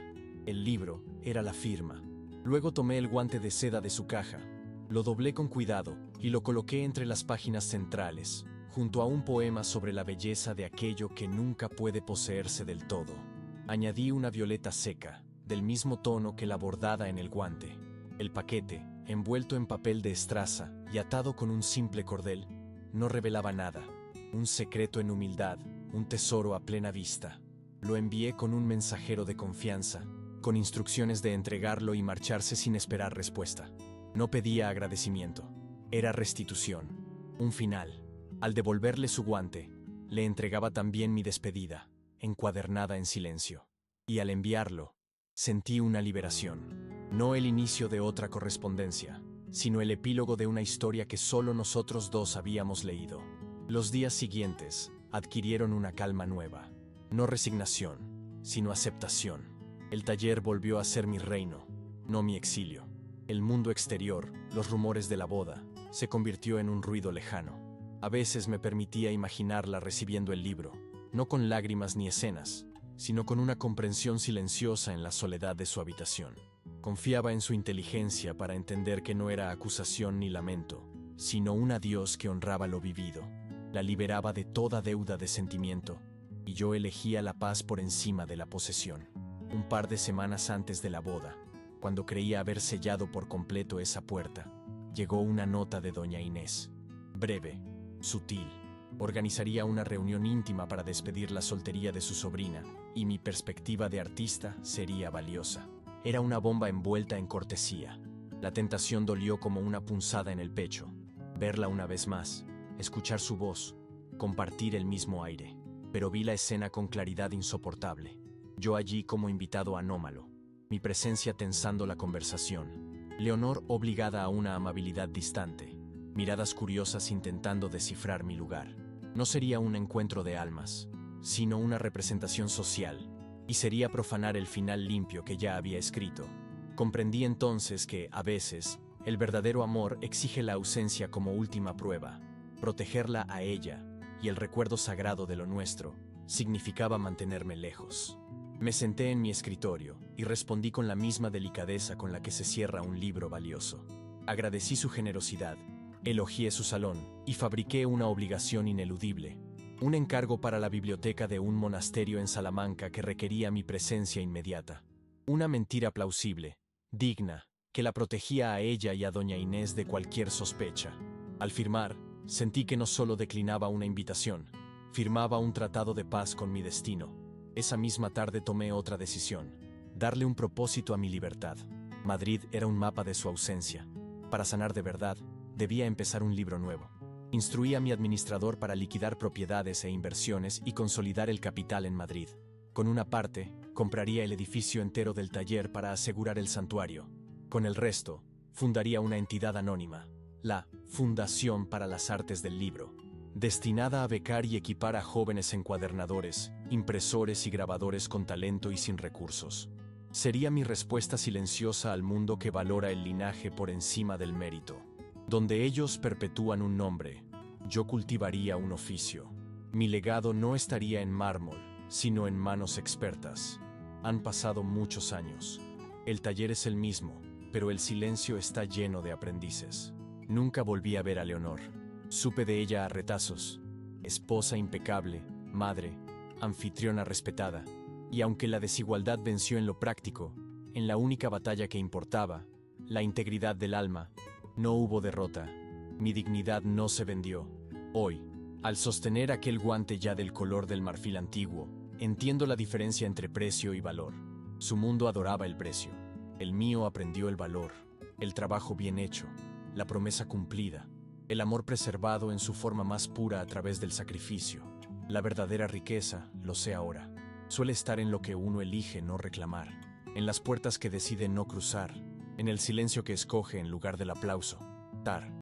El libro era la firma. Luego tomé el guante de seda de su caja, lo doblé con cuidado y lo coloqué entre las páginas centrales, junto a un poema sobre la belleza de aquello que nunca puede poseerse del todo. Añadí una violeta seca, del mismo tono que la bordada en el guante. El paquete, envuelto en papel de estraza y atado con un simple cordel, no revelaba nada. Un secreto en humildad, un tesoro a plena vista. Lo envié con un mensajero de confianza, con instrucciones de entregarlo y marcharse sin esperar respuesta. No pedía agradecimiento, era restitución, un final. Al devolverle su guante, le entregaba también mi despedida, encuadernada en silencio. Y al enviarlo, sentí una liberación. No el inicio de otra correspondencia, sino el epílogo de una historia que solo nosotros dos habíamos leído. Los días siguientes adquirieron una calma nueva. No resignación, sino aceptación. El taller volvió a ser mi reino, no mi exilio. El mundo exterior, los rumores de la boda, se convirtió en un ruido lejano. A veces me permitía imaginarla recibiendo el libro, no con lágrimas ni escenas, sino con una comprensión silenciosa en la soledad de su habitación. Confiaba en su inteligencia para entender que no era acusación ni lamento, sino un adiós que honraba lo vivido. La liberaba de toda deuda de sentimiento, y yo elegía la paz por encima de la posesión. Un par de semanas antes de la boda, cuando creía haber sellado por completo esa puerta, llegó una nota de doña Inés. Breve, sutil. Organizaría una reunión íntima para despedir la soltería de su sobrina, y mi perspectiva de artista sería valiosa. Era una bomba envuelta en cortesía. La tentación dolió como una punzada en el pecho. Verla una vez más, escuchar su voz, compartir el mismo aire. Pero vi la escena con claridad insoportable. Yo allí como invitado anómalo, mi presencia tensando la conversación. Leonor obligada a una amabilidad distante, miradas curiosas intentando descifrar mi lugar. No sería un encuentro de almas, sino una representación social, y sería profanar el final limpio que ya había escrito. Comprendí entonces que, a veces, el verdadero amor exige la ausencia como última prueba. Protegerla a ella, y el recuerdo sagrado de lo nuestro, significaba mantenerme lejos. Me senté en mi escritorio y respondí con la misma delicadeza con la que se cierra un libro valioso. Agradecí su generosidad, elogié su salón y fabriqué una obligación ineludible, un encargo para la biblioteca de un monasterio en Salamanca que requería mi presencia inmediata. Una mentira plausible, digna, que la protegía a ella y a doña Inés de cualquier sospecha. Al firmar, sentí que no solo declinaba una invitación, firmaba un tratado de paz con mi destino. Esa misma tarde tomé otra decisión, darle un propósito a mi libertad. Madrid era un mapa de su ausencia. Para sanar de verdad, debía empezar un libro nuevo. Instruí a mi administrador para liquidar propiedades e inversiones y consolidar el capital en Madrid. Con una parte, compraría el edificio entero del taller para asegurar el santuario. Con el resto, fundaría una entidad anónima, la Fundación para las Artes del Libro, destinada a becar y equipar a jóvenes encuadernadores, impresores y grabadores con talento y sin recursos. Sería mi respuesta silenciosa al mundo que valora el linaje por encima del mérito. Donde ellos perpetúan un nombre, yo cultivaría un oficio. Mi legado no estaría en mármol, sino en manos expertas. Han pasado muchos años. El taller es el mismo, pero el silencio está lleno de aprendices. Nunca volví a ver a Leonor. Supe de ella a retazos. Esposa impecable, madre, anfitriona respetada. Y aunque la desigualdad venció en lo práctico, en la única batalla que importaba, la integridad del alma, no hubo derrota. Mi dignidad no se vendió. Hoy, al sostener aquel guante ya del color del marfil antiguo, entiendo la diferencia entre precio y valor. Su mundo adoraba el precio. El mío aprendió el valor, el trabajo bien hecho, la promesa cumplida, el amor preservado en su forma más pura a través del sacrificio. La verdadera riqueza, lo sé ahora, suele estar en lo que uno elige no reclamar, en las puertas que decide no cruzar, en el silencio que escoge en lugar del aplauso. Tar.